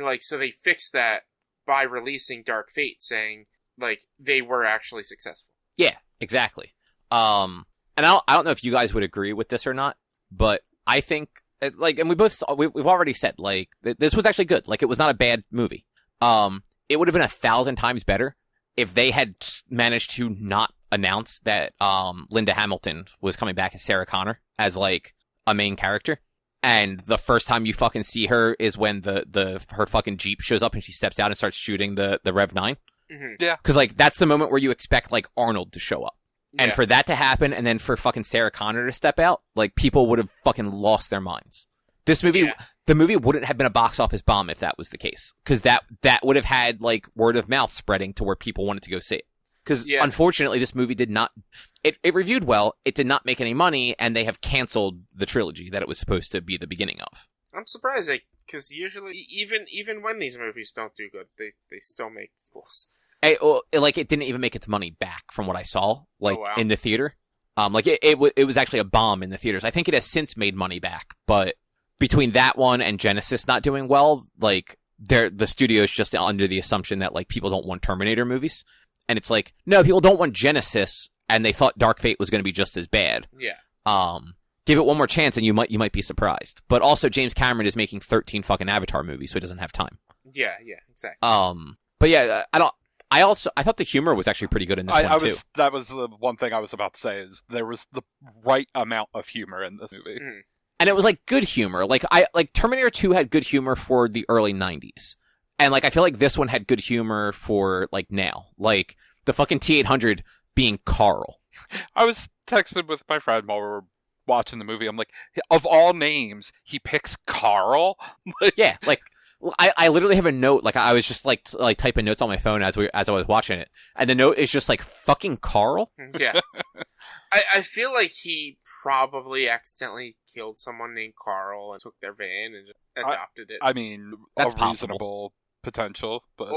like, so they fixed that by releasing Dark Fate, saying, like, they were actually successful. Yeah, exactly. And I don't know if you guys would agree with this or not, but I think, like, and we've already said, like, this was actually good. Like, it was not a bad movie. It would have been 1,000 times better if they had managed to not announce that, Linda Hamilton was coming back as Sarah Connor as, like, a main character. And the first time you fucking see her is when her fucking Jeep shows up and she steps out and starts shooting the Rev 9. Mm-hmm. Yeah. Cause, like, that's the moment where you expect, like, Arnold to show up. And for that to happen, and then for fucking Sarah Connor to step out, like, people would have fucking lost their minds. This movie, the movie wouldn't have been a box office bomb if that was the case. Cause that would have had, like, word of mouth spreading to where people wanted to go see it. Cause unfortunately, this movie did not, it reviewed well, it did not make any money, and they have canceled the trilogy that it was supposed to be the beginning of. I'm surprised, because usually, even when these movies don't do good, they still make sequels. it didn't even make its money back from what I saw, like, Oh, wow. in the theater. Like, it was actually a bomb in the theaters. I think it has since made money back, but between that one and Genesis not doing well, like, the studio's just under the assumption that, like, people don't want Terminator movies. And it's like, no, people don't want Genesis, and they thought Dark Fate was going to be just as bad. Yeah. Give it one more chance, and you might be surprised. But also, James Cameron is making 13 fucking Avatar movies, so he doesn't have time. Yeah, exactly. But yeah, I thought the humor was actually pretty good in this one too. That was the one thing I was about to say, is there was the right amount of humor in this movie. Mm. And it was like good humor. Like Terminator 2 had good humor for the early 90s. And like I feel like this one had good humor for like now. Like the fucking T-800 being Carl. I was texting with my friend while we were watching the movie. I'm like, of all names, he picks Carl? Yeah, like I literally have a note, like I was just like typing notes on my phone as I was watching it. And the note is just like fucking Carl? Yeah. I feel like he probably accidentally killed someone named Carl and took their van and just adopted it. I mean, That's a reasonable potential, but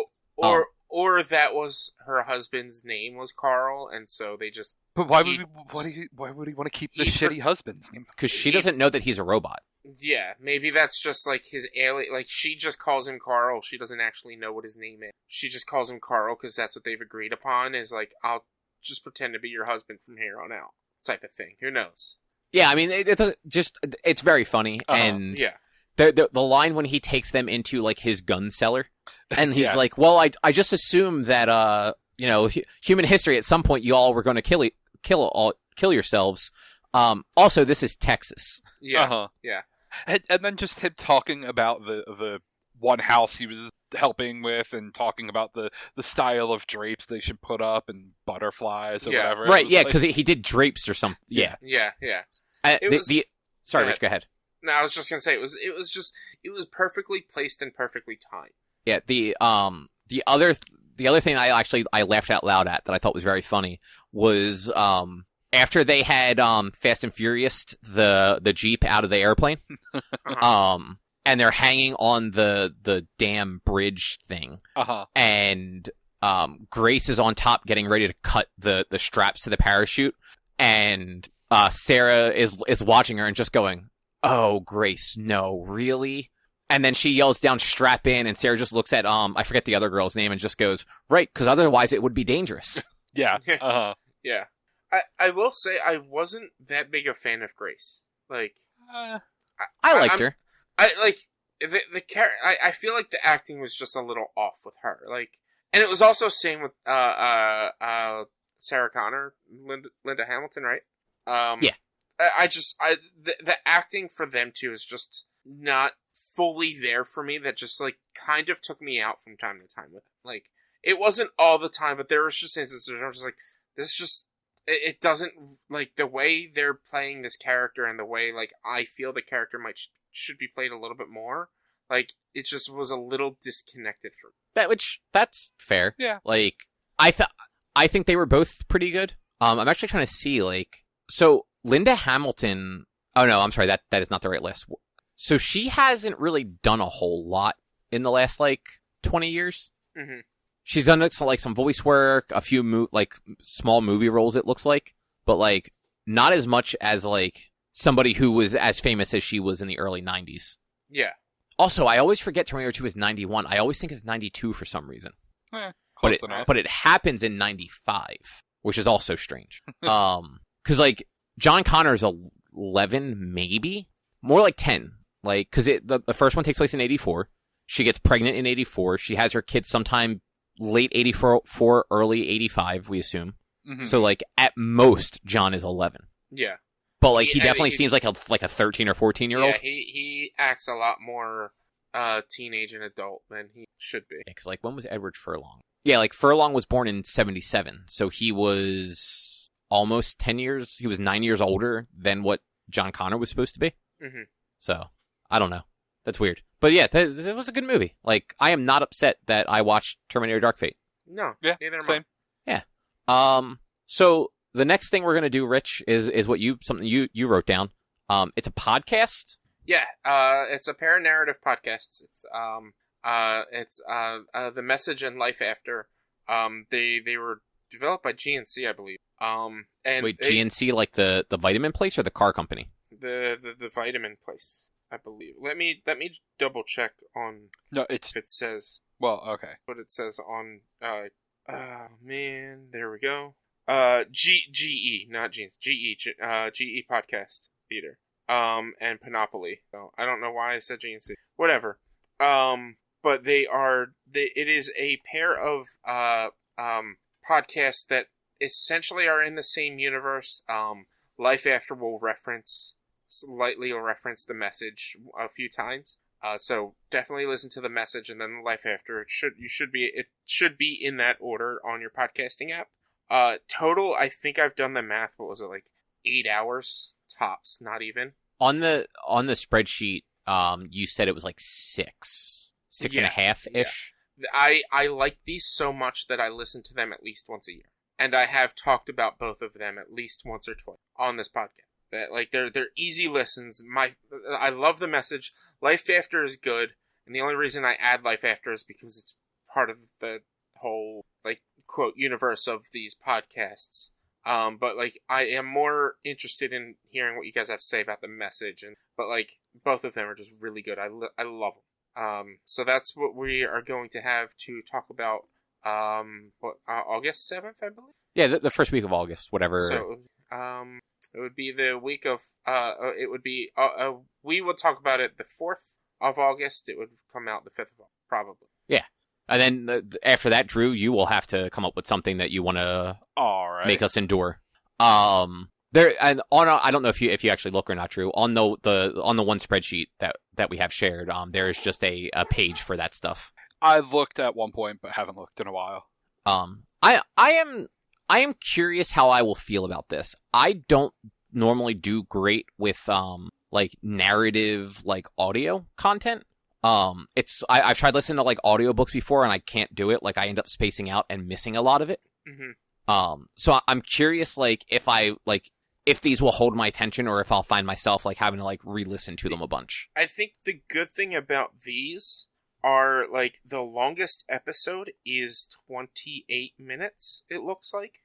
Or that was her husband's name was Carl, and so they just. But why would he want to keep the shitty husband's name? Because she doesn't know that he's a robot. Yeah, maybe that's just like his alien. Like she just calls him Carl. She doesn't actually know what his name is. She just calls him Carl because that's what they've agreed upon. Is like, I'll just pretend to be your husband from here on out, type of thing. Who knows? Yeah, I mean, it's very funny, and yeah. The line when he takes them into like his gun cellar, and he's Yeah. like, "Well, I just assumed that human history at some point you all were going to kill yourselves. Also, this is Texas." Yeah, yeah. And then just him talking about the one house he was helping with, and talking about the style of drapes they should put up and butterflies or whatever. Right? Yeah, because he did drapes or something. Yeah. Sorry, Rich, go ahead. No, I was just gonna say it was perfectly placed and perfectly timed. Yeah. The other thing I laughed out loud at that I thought was very funny was after they had Fast and Furious the Jeep out of the airplane, and they're hanging on the damn bridge thing, and Grace is on top getting ready to cut the straps to the parachute, and Sarah is watching her and just going, "Oh, Grace, no, really?" And then she yells down, "Strap in," and Sarah just looks at I forget the other girl's name and just goes, "Right, because otherwise it would be dangerous." Yeah. Yeah. I will say I wasn't that big a fan of Grace. Like, I liked her. I like the character. I feel like the acting was just a little off with her. Like, and it was also same with Sarah Connor, Linda Hamilton, right? Yeah. The acting for them two is just not fully there for me. That just like kind of took me out from time to time with it. Like, it wasn't all the time, but there was just instances where I was just like, this just. It doesn't, like, the way they're playing this character and the way, like, I feel the character should be played a little bit more, like, it just was a little disconnected for me. That's fair. Yeah. Like, I think they were both pretty good. I'm actually trying to see, like, so Linda Hamilton, oh no, I'm sorry, that is not the right list. So she hasn't really done a whole lot in the last, like, 20 years. Mm-hmm. She's done like some voice work, a few small movie roles, it looks like, but like not as much as like somebody who was as famous as she was in the early 90s. Yeah. Also, I always forget Terminator 2 is 91. I always think it's 92 for some reason. Close enough. But it happens in 95, which is also strange. Cuz like John Connor's 11 maybe, more like 10. Like cuz the first one takes place in 84. She gets pregnant in 84. She has her kids sometime late 84, early 85, we assume. Mm-hmm. So, like, at most, John is 11. Yeah. But, like, he definitely seems like a 13 or 14-year-old. Yeah, he acts a lot more teenage and adult than he should be. Yeah, because, like, when was Edward Furlong? Yeah, like, Furlong was born in 77, so he was almost 10 years, he was 9 years older than what John Connor was supposed to be. Mm-hmm. So, I don't know. That's weird. But yeah, it was a good movie. Like, I am not upset that I watched Terminator Dark Fate. No, yeah, neither am same. I. Yeah. So the next thing we're gonna do, Rich, is something you wrote down. It's a podcast. Yeah. It's a paranarrative podcast. It's The Message and Life After. They were developed by GNC, I believe. And Wait, GNC like the vitamin place or the car company? The vitamin place, I believe. Let me double check on. No, it's if it says. well, okay. What it says on. Man, there we go. GE, not GNC. GE Podcast Theater. And Panolply. So I don't know why I said GNC. Whatever. But it is a pair of podcasts that essentially are in the same universe. Life After will slightly reference the message a few times. So definitely listen to the message and then Life After. It should be in that order on your podcasting app. Total, I think I've done the math. What was it, like 8 hours tops? Not even. On the spreadsheet, you said it was like six and a half ish. Yeah. I like these so much that I listen to them at least once a year, and I have talked about both of them at least once or twice on this podcast. That like they're easy listens. I love the message. Life After is good, and the only reason I add Life After is because it's part of the whole like quote universe of these podcasts. But like I am more interested in hearing what you guys have to say about the message, but like both of them are just really good. I love them. So that's what we are going to have to talk about. August 7th, I believe. Yeah, the first week of August, whatever. So it would be the week of we will talk about it the 4th of August. It would come out the 5th of August, probably. Yeah. And then after that, Drew, you will have to come up with something that you want to make us endure. I don't know if you actually look or not, Drew. On the one spreadsheet that we have shared, there is just a page for that stuff. I looked at one point, but haven't looked in a while. I am curious how I will feel about this. I don't normally do great with like narrative like audio content. I've tried listening to like audiobooks before and I can't do it. Like I end up spacing out and missing a lot of it. Mm-hmm. So I'm curious like if these will hold my attention or if I'll find myself like having to like re-listen to them a bunch. I think the good thing about these are like the longest episode is 28 minutes, it looks like.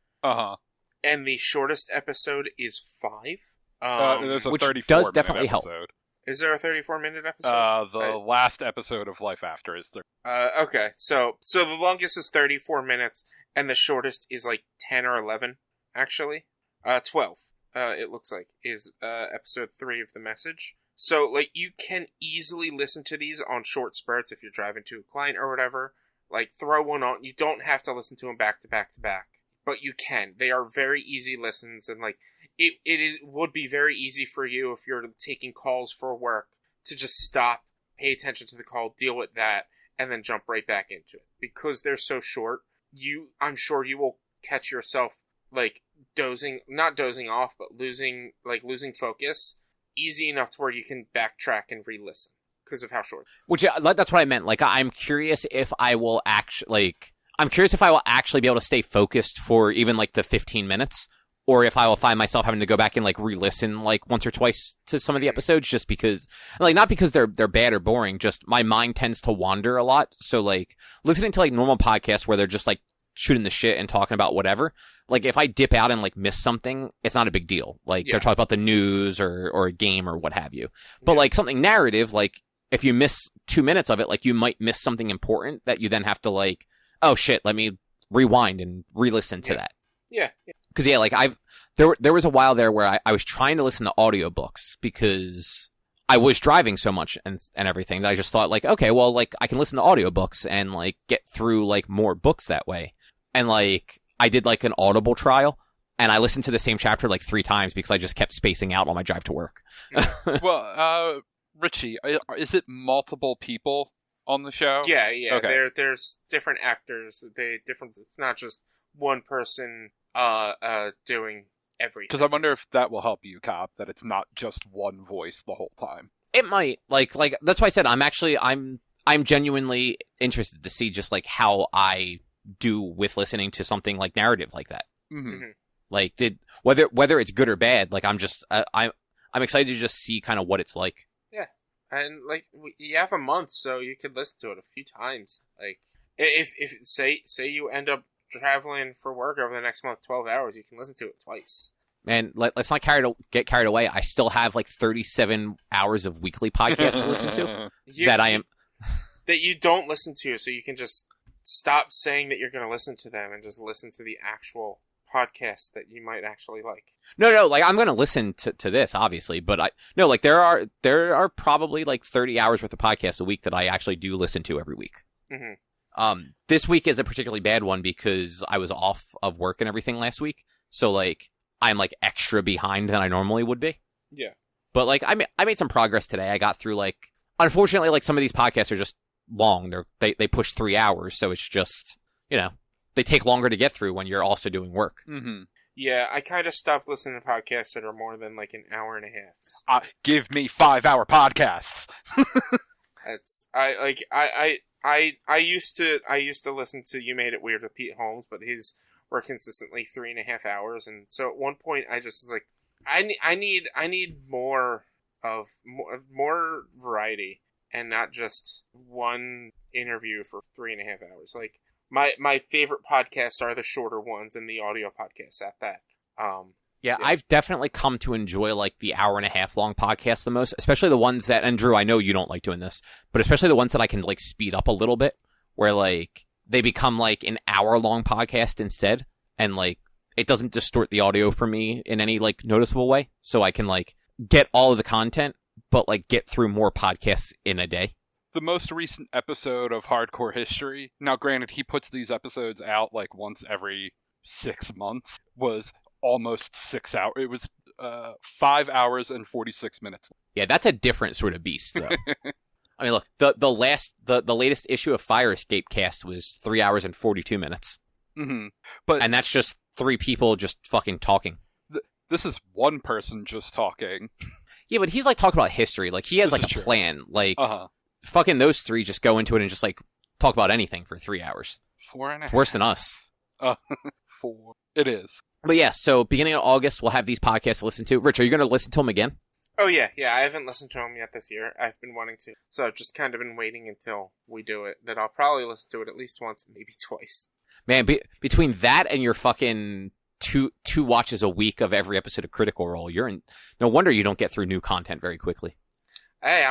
And the shortest episode is 5. There's a which 34 does definitely episode. help. Is there a 34-minute episode? The last episode of Life After is 30. Okay, so the longest is 34 minutes, and the shortest is like 10 or 11, actually. 12, it looks like, is episode 3 of The Message. So, like, you can easily listen to these on short spurts if you're driving to a client or whatever. Like, throw one on. You don't have to listen to them back to back to back, but you can. They are very easy listens, and, like, it would be very easy for you if you're taking calls for work to just stop, pay attention to the call, deal with that, and then jump right back into it. Because they're so short, I'm sure you will catch yourself, like, not dozing off, but losing focus, easy enough to where you can backtrack and re-listen because of how short. Which, that's what I meant. Like, I'm curious if I will actually be able to stay focused for even, like, the 15 minutes. Or if I will find myself having to go back and like re-listen like once or twice to some of the episodes, just because, like, not because they're bad or boring, just my mind tends to wander a lot. So like listening to like normal podcasts where they're just like shooting the shit and talking about whatever, like if I dip out and like miss something, it's not a big deal. Like they're talking about the news or a game or what have you. But like something narrative, like if you miss 2 minutes of it, like you might miss something important that you then have to like, oh shit, let me rewind and re-listen to that. Yeah. Because, yeah, like, there was a while there where I was trying to listen to audiobooks because I was driving so much and everything that I just thought, like, okay, well, like, I can listen to audiobooks and, like, get through, like, more books that way. And, like, I did, like, an Audible trial, and I listened to the same chapter, like, 3 times because I just kept spacing out on my drive to work. Well, Richie, is it multiple people on the show? Yeah. Okay. There's different actors. It's not just one person doing everything. Because I wonder if that will help you, Cop, that it's not just one voice the whole time. It might. Like that's why I said I'm genuinely interested to see just like how I do with listening to something like narrative like that. Mm-hmm. Like whether it's good or bad, like I'm excited to just see kind of what it's like. Yeah. And like you have a month, so you could listen to it a few times. Like if say you end up traveling for work over the next month, 12 hours, you can listen to it twice. Man, let's not get carried away. I still have like 37 hours of weekly podcasts to listen to that you don't listen to, so you can just stop saying that you're going to listen to them and just listen to the actual podcast that you might actually like. No, like I'm going to listen to this, obviously, but there are probably like 30 hours worth of podcasts a week that I actually do listen to every week. Mm-hmm. This week is a particularly bad one because I was off of work and everything last week, so like I'm like extra behind than I normally would be. Yeah. But like I made some progress today. I got through like, unfortunately, like some of these podcasts are just long. They push 3 hours, so it's just, they take longer to get through when you're also doing work. Mm-hmm. Yeah, I kind of stopped listening to podcasts that are more than like an hour and a half. Give me 5-hour podcasts. I used to listen to You Made It Weird with Pete Holmes, but his were consistently 3.5 hours, and so at one point I just was like, I need more variety and not just one interview for 3.5 hours. Like my favorite podcasts are the shorter ones and the audio podcasts at that. Yeah, I've definitely come to enjoy like the hour and a half long podcasts the most, especially the ones that, and Drew, I know you don't like doing this, but especially the ones that I can like speed up a little bit, where like they become like an hour long podcast instead, and like it doesn't distort the audio for me in any like noticeable way, so I can like get all of the content, but like get through more podcasts in a day. The most recent episode of Hardcore History, now granted he puts these episodes out like once every 6 months, was almost 6 hours. It was 5 hours and 46 minutes. Yeah, that's a different sort of beast, though. I mean, look, the latest issue of Fire Escape Cast was 3 hours and 42 minutes. Mm-hmm. And that's just 3 people just fucking talking. This is one person just talking. Yeah, but he's like talking about history. Like he has like a plan. Like fucking those 3 just go into it and just like talk about anything for 3 hours. 4.5. It's worse than us. 4. It is. But yeah, so beginning of August, we'll have these podcasts to listen to. Rich, are you going to listen to them again? Oh, yeah. I haven't listened to them yet this year. I've been wanting to. So I've just kind of been waiting until we do it. That I'll probably listen to it at least once, maybe twice. Man, between that and your fucking two watches a week of every episode of Critical Role, no wonder you don't get through new content very quickly. Hey,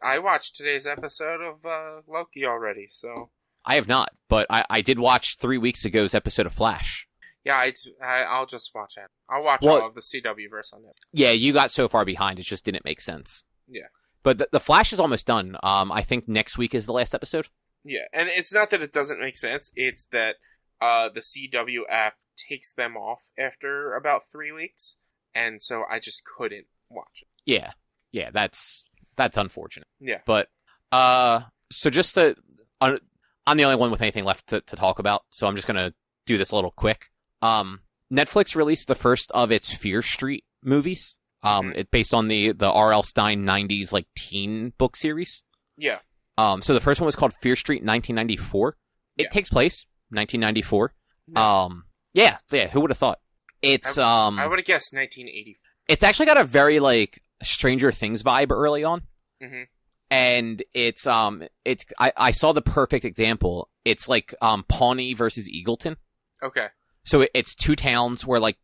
I watched today's episode of Loki already, so. I have not, but I did watch 3 weeks ago's episode of Flash. Yeah, I'll just watch it. I'll watch all of the CW verse on it. Yeah, you got so far behind, it just didn't make sense. Yeah. But the Flash is almost done. I think next week is the last episode. Yeah, and it's not that it doesn't make sense, it's that the CW app takes them off after about 3 weeks, and so I just couldn't watch it. Yeah, that's unfortunate. Yeah. But, so just I'm the only one with anything left to talk about, so I'm just gonna do this a little quick. Netflix released the first of its Fear Street movies. It based on the R.L. Stine 90s like teen book series. Yeah. So the first one was called Fear Street 1994. It takes place 1994. Yeah. Who would have thought? It's I would have guessed 1980. It's actually got a very like Stranger Things vibe early on. Mm-hmm. And it's I saw the perfect example. It's like Pawnee versus Eagleton. Okay. So it's 2 towns where like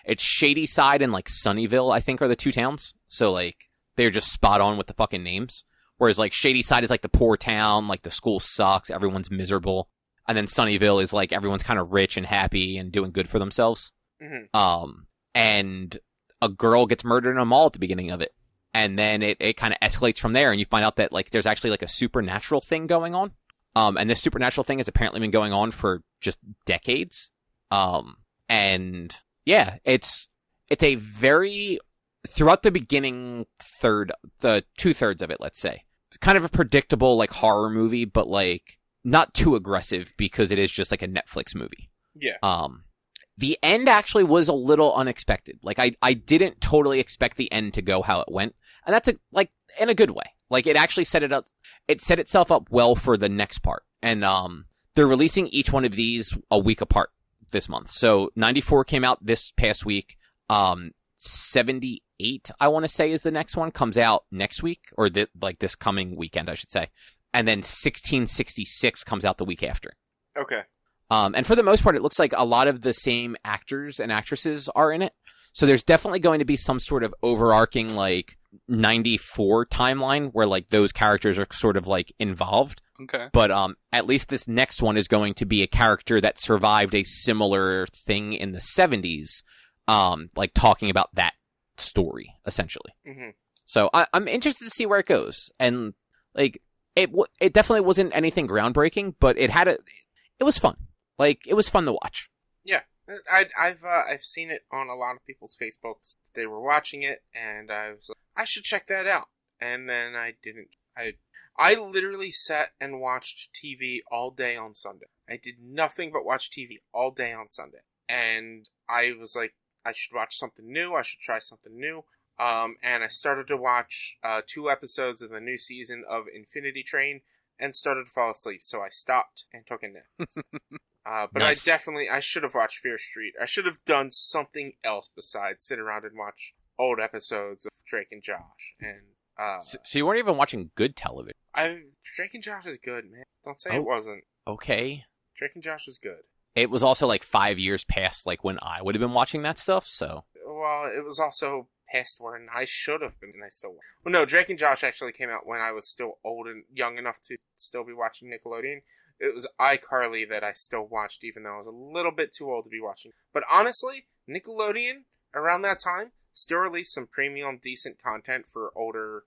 it's Shady Side and like Sunnyvale, I think, are the 2 towns. So like they're just spot on with the fucking names. Whereas like Shady Side is like the poor town, like the school sucks, everyone's miserable. And then Sunnyvale is like everyone's kind of rich and happy and doing good for themselves. Mm-hmm. And a girl gets murdered in a mall at the beginning of it. And then it kind of escalates from there, and you find out that like there's actually like a supernatural thing going on. And this supernatural thing has apparently been going on for just decades. And yeah, it's a very, throughout the beginning the 2/3 of it, let's say, it's kind of a predictable like horror movie, but like not too aggressive because it is just like a Netflix movie. Yeah. The end actually was a little unexpected. Like I didn't totally expect the end to go how it went. And that's like in a good way. Like it actually set itself up well for the next part. And they're releasing each one of these a week apart this month. So 94 came out this past week. 78, I want to say, is the next one, comes out next week, or this coming weekend, I should say. And then 1666 comes out the week after. Okay. And for the most part, it looks like a lot of the same actors and actresses are in it. So there's definitely going to be some sort of overarching, like, 94 timeline where, like, those characters are sort of, like, involved. Okay. But at least this next one is going to be a character that survived a similar thing in the 70s, like, talking about that story, essentially. Mm-hmm. So I'm interested to see where it goes. And, like, it definitely wasn't anything groundbreaking, but it was fun. Like, it was fun to watch. Yeah. I've seen it on a lot of people's Facebooks. They were watching it, and I was like, I should check that out. And then I didn't. I literally sat and watched TV all day on Sunday. I did nothing but watch TV all day on Sunday. And I was like, I should watch something new. I should try something new. And I started to watch 2 episodes of the new season of Infinity Train and started to fall asleep. So I stopped and took a nap. But nice. I should have watched Fear Street. I should have done something else besides sit around and watch old episodes of Drake and Josh. And so you weren't even watching good television? Drake and Josh is good, man. Don't say it wasn't. Okay. Drake and Josh was good. It was also like 5 years past like when I would have been watching that stuff, so. Well, it was also past when I should have been, and I still. Well, no, Drake and Josh actually came out when I was still old and young enough to still be watching Nickelodeon. It was iCarly that I still watched, even though I was a little bit too old to be watching. But honestly, Nickelodeon, around that time, still released some premium, decent content for older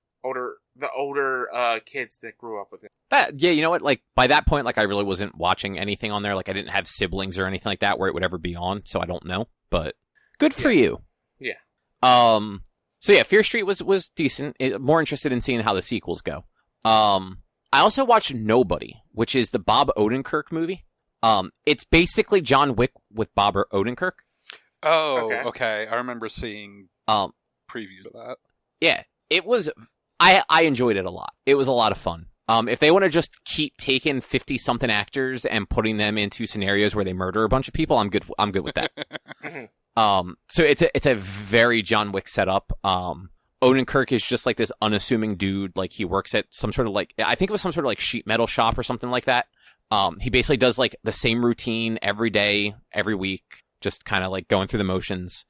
kids that grew up with it. Yeah, you know what? Like, by that point, like, I really wasn't watching anything on there. Like, I didn't have siblings or anything like that where it would ever be on, so I don't know. But good for you. Yeah. So yeah, Fear Street was decent. More interested in seeing how the sequels go. I also watched Nobody, which is the Bob Odenkirk movie. It's basically John Wick with Bob Odenkirk. Oh, okay. I remember seeing previews of that. Yeah, it was. I enjoyed it a lot. It was a lot of fun. If they want to just keep taking 50-something actors and putting them into scenarios where they murder a bunch of people, I'm good with that. So it's a very John Wick setup. Odenkirk is just like this unassuming dude. Like, he works at some sort of like, I think it was some sort of like sheet metal shop or something like that. He basically does like the same routine every day, every week, just kind of like going through the motions.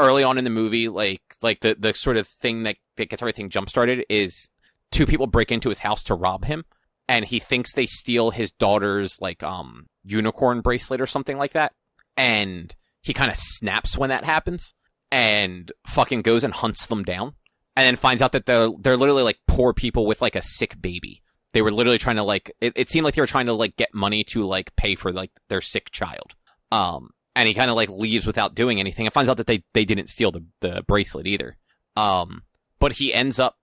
Early on in the movie, like the sort of thing that gets everything jump started is 2 people break into his house to rob him, and he thinks they steal his daughter's like unicorn bracelet or something like that, and he kind of snaps when that happens and fucking goes and hunts them down, and then finds out that they're literally like poor people with like a sick baby. They were literally trying to like it seemed like they were trying to like get money to like pay for like their sick child. And he kind of like leaves without doing anything and finds out that they didn't steal the bracelet either. But he ends up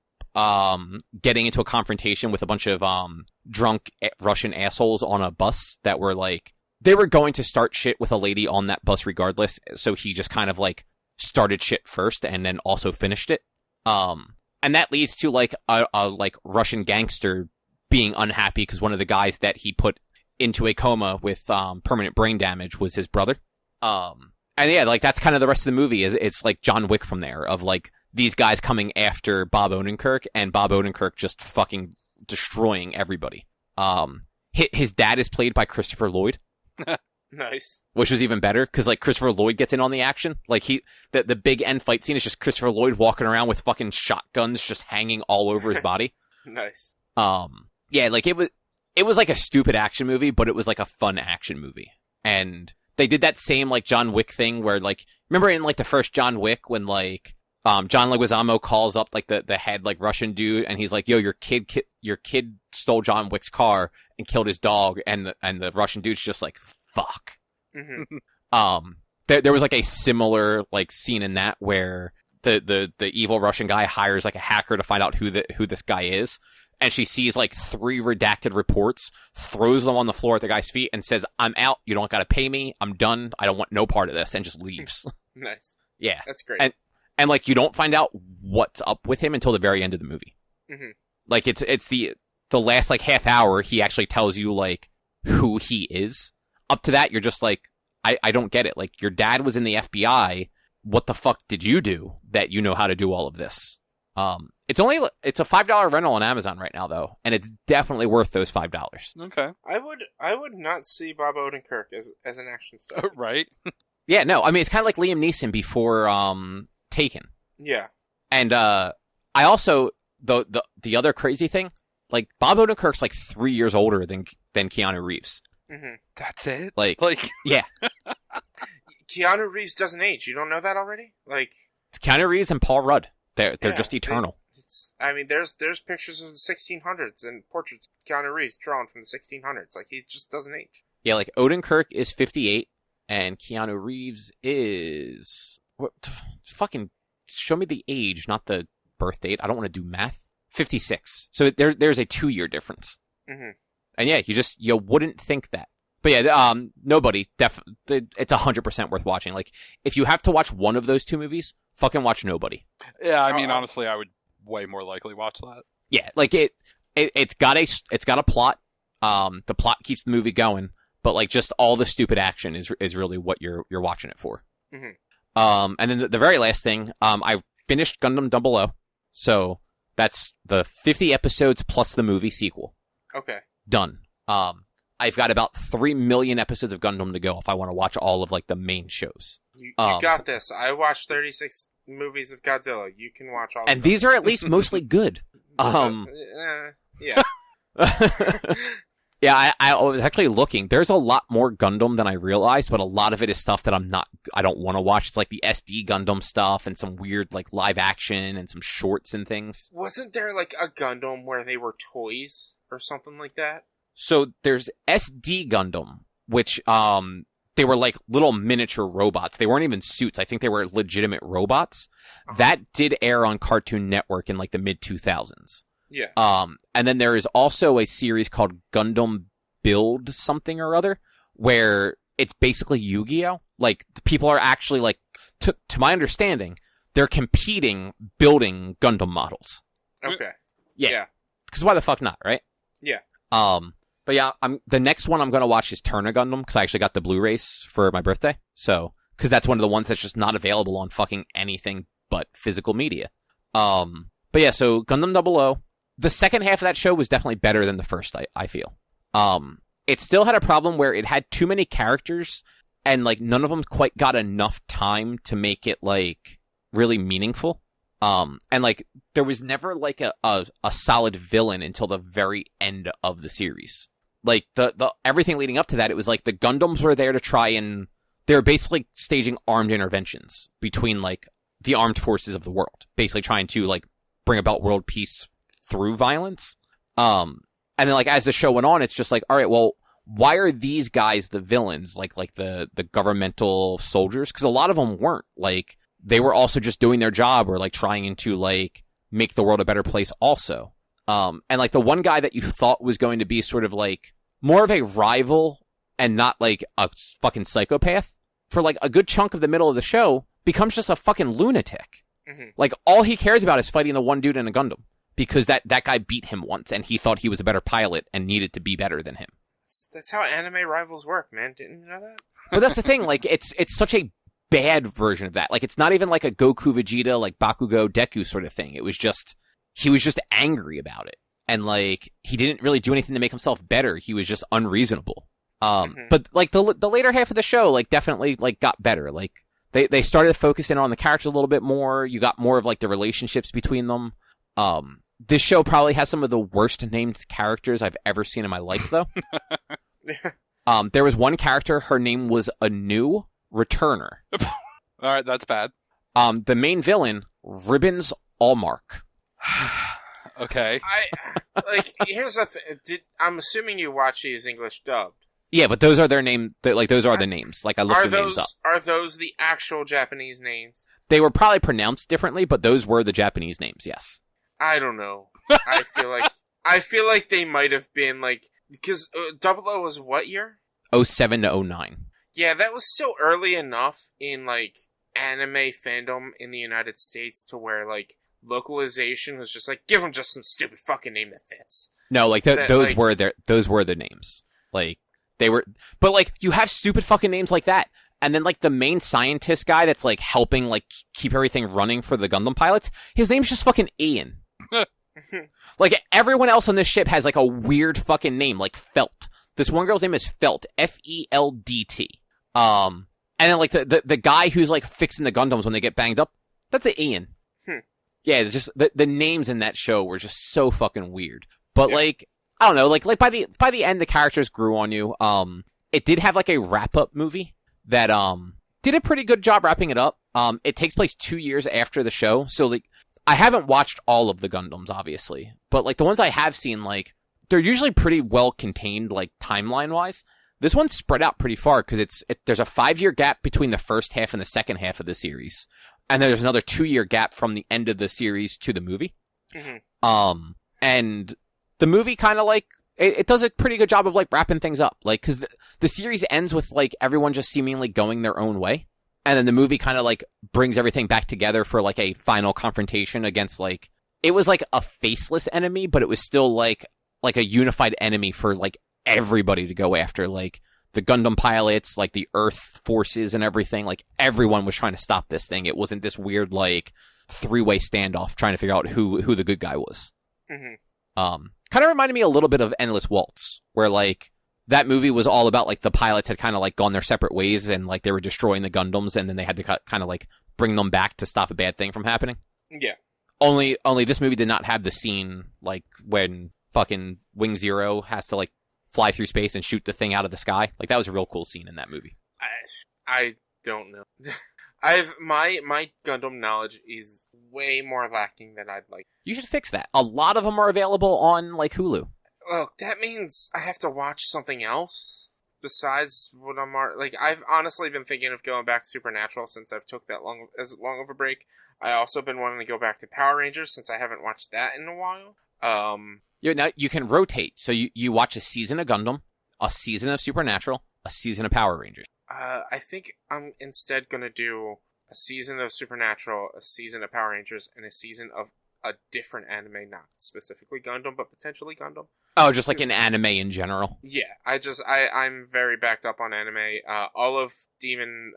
getting into a confrontation with a bunch of drunk Russian assholes on a bus that were like, they were going to start shit with a lady on that bus regardless, so he just kind of like started shit first and then also finished it. And that leads to like a like Russian gangster being unhappy because one of the guys that he put into a coma with permanent brain damage was his brother. And yeah, like that's kind of the rest of the movie is it's like John Wick from there of like these guys coming after Bob Odenkirk and Bob Odenkirk just fucking destroying everybody. His dad is played by Christopher Lloyd. Nice. Which was even better because like Christopher Lloyd gets in on the action. Like the big end fight scene is just Christopher Lloyd walking around with fucking shotguns just hanging all over his body. Nice. Yeah, like it was like a stupid action movie, but it was like a fun action movie. And they did that same like John Wick thing where like, remember in like the first John Wick when like John Leguizamo calls up like the head like Russian dude and he's like, yo, your kid stole John Wick's car and killed his dog, and the Russian dude's just like, fuck. Mm-hmm. There was like a similar like scene in that where the evil Russian guy hires like a hacker to find out who this guy is. And she sees like 3 redacted reports, throws them on the floor at the guy's feet, and says, "I'm out. You don't gotta pay me. I'm done. I don't want no part of this," and just leaves. Nice. Yeah, that's great. And like you don't find out what's up with him until the very end of the movie. Mm-hmm. Like it's the last like half hour he actually tells you like who he is. Up to that, you're just like, I don't get it. Like your dad was in the FBI. What the fuck did you do that you know how to do all of this? It's a $5 rental on Amazon right now though, and it's definitely worth those $5. Okay. I would not see Bob Odenkirk as an action star. Right. Yeah, no, I mean it's kind of like Liam Neeson before Taken. Yeah. And I also the other crazy thing, like Bob Odenkirk's like 3 years older than Keanu Reeves. Mm-hmm. That's it. Like yeah, Keanu Reeves doesn't age. You don't know that already? Like it's Keanu Reeves and Paul Rudd. They're just eternal. I mean, there's pictures of the 1600s and portraits of Keanu Reeves drawn from the 1600s. Like he just doesn't age. Yeah, like Odenkirk is 58 and Keanu Reeves is fucking show me the age, not the birth date. I don't want to do math. 56. So there's a 2-year difference. Mm-hmm. And yeah, you wouldn't think that. But yeah, Nobody, it's 100% worth watching. Like, if you have to watch one of those two movies, fucking watch Nobody. Yeah, I mean, honestly, I would way more likely watch that. Yeah, like it's got a plot. The plot keeps the movie going, but like just all the stupid action is really what you're watching it for. Mm-hmm. And then the very last thing, I finished Gundam 00, so that's the 50 episodes plus the movie sequel. Okay. Done. I've got about 3 million episodes of Gundam to go if I want to watch all of like the main shows. You got this. I watched 36 movies of Godzilla. You can watch all of them. And these are at least mostly good. Yeah. Yeah, I was actually looking. There's a lot more Gundam than I realized, but a lot of it is stuff that I don't want to watch. It's like the SD Gundam stuff and some weird like live action and some shorts and things. Wasn't there like a Gundam where they were toys or something like that? So there's SD Gundam, which they were like little miniature robots. They weren't even suits. I think they were legitimate robots. Uh-huh. That did air on Cartoon Network in like the mid 2000s. Yeah. And then there is also a series called Gundam Build something or other, where it's basically Yu-Gi-Oh! Like, the people are actually like, to my understanding, they're competing building Gundam models. Okay. Yeah. Because why the fuck not, right? Yeah. But yeah, the next one I'm gonna watch is Turner Gundam, because I actually got the Blu-rays for my birthday. So, because that's one of the ones that's just not available on fucking anything but physical media. But yeah, so Gundam 00. The second half of that show was definitely better than the first, I feel. It still had a problem where it had too many characters, and like none of them quite got enough time to make it like really meaningful. And like there was never like a solid villain until the very end of the series. Like the everything leading up to that, it was like the Gundams were there to try and they were basically staging armed interventions between like the armed forces of the world, basically trying to like bring about world peace through violence. And then like as the show went on, it's just like, all right, well, why are these guys the villains? Like the governmental soldiers? Because a lot of them weren't. Like they were also just doing their job or like trying to like make the world a better place also. And like the one guy that you thought was going to be sort of like more of a rival and not like a fucking psychopath for like a good chunk of the middle of the show becomes just a fucking lunatic. Mm-hmm. Like all he cares about is fighting the one dude in a Gundam. Because that guy beat him once, and he thought he was a better pilot and needed to be better than him. That's how anime rivals work, man. Didn't you know that? But that's the thing. Like, it's such a bad version of that. Like, it's not even like a Goku Vegeta, like Bakugo Deku sort of thing. It was just he was just angry about it, and like he didn't really do anything to make himself better. He was just unreasonable. But like the later half of the show, like definitely like got better. Like they started focusing on the characters a little bit more. You got more of like the relationships between them. This show probably has some of the worst named characters I've ever seen in my life, though. There was one character, her name was Anu Returner. Alright, that's bad. The main villain, Ribbons Allmark. Okay. Here's the thing. I'm assuming you watch these English dubbed. Yeah, but those are their name. Like, those are the names. Like, I looked the names up. Are those the actual Japanese names? They were probably pronounced differently, but those were the Japanese names, yes. I don't know. I feel like they might have been like, because 00 was what year? 07 to 09. Yeah, that was still early enough in like anime fandom in the United States to where like localization was just like, give them just some stupid fucking name that fits. No, like those were the names. Like they were, but like you have stupid fucking names like that. And then, like, the main scientist guy that's, like, helping, like, keep everything running for the Gundam pilots, his name's just fucking Ian. Like, everyone else on this ship has, like, a weird fucking name, like Felt. This one girl's name is Felt, Feldt. And then, like, the guy who's, like, fixing the Gundams when they get banged up, that's Ian. Yeah, it's just, the names in that show were just so fucking weird. But, like, I don't know, like, by the end, the characters grew on you. It did have, like, a wrap-up movie that, did a pretty good job wrapping it up. It takes place 2 years after the show, so, like, I haven't watched all of the Gundams, obviously, but, like, the ones I have seen, like, they're usually pretty well contained, like, timeline-wise. This one's spread out pretty far, because there's a 5-year gap between the first half and the second half of the series, and then there's another 2-year gap from the end of the series to the movie. And the movie kind of, like, it does a pretty good job of, like, wrapping things up, like, because the series ends with, like, everyone just seemingly going their own way. And then the movie kind of, like, brings everything back together for, like, a final confrontation against, like, it was, like, a faceless enemy, but it was still, like a unified enemy for, like, everybody to go after. Like, the Gundam pilots, like, the Earth forces and everything. Like, everyone was trying to stop this thing. It wasn't this weird, like, 3-way standoff trying to figure out who the good guy was. Kind of reminded me a little bit of Endless Waltz, where, like, that movie was all about, like, the pilots had kind of, like, gone their separate ways and, like, they were destroying the Gundams and then they had to kind of, like, bring them back to stop a bad thing from happening. Yeah. Only this movie did not have the scene, like, when fucking Wing Zero has to, like, fly through space and shoot the thing out of the sky. Like, that was a real cool scene in that movie. I don't know. My Gundam knowledge is way more lacking than I'd like. You should fix that. A lot of them are available on, like, Hulu. Well, that means I have to watch something else besides what I'm like. I've honestly been thinking of going back to Supernatural since I've took that long of a break. I also been wanting to go back to Power Rangers since I haven't watched that in a while. Now you can rotate, so you watch a season of Gundam, a season of Supernatural, a season of Power Rangers. I think I'm instead gonna do a season of Supernatural, a season of Power Rangers, and a season of a different anime, not specifically Gundam, but potentially Gundam. Oh, just like an anime in general. Yeah, I'm very backed up on anime. All of Demon,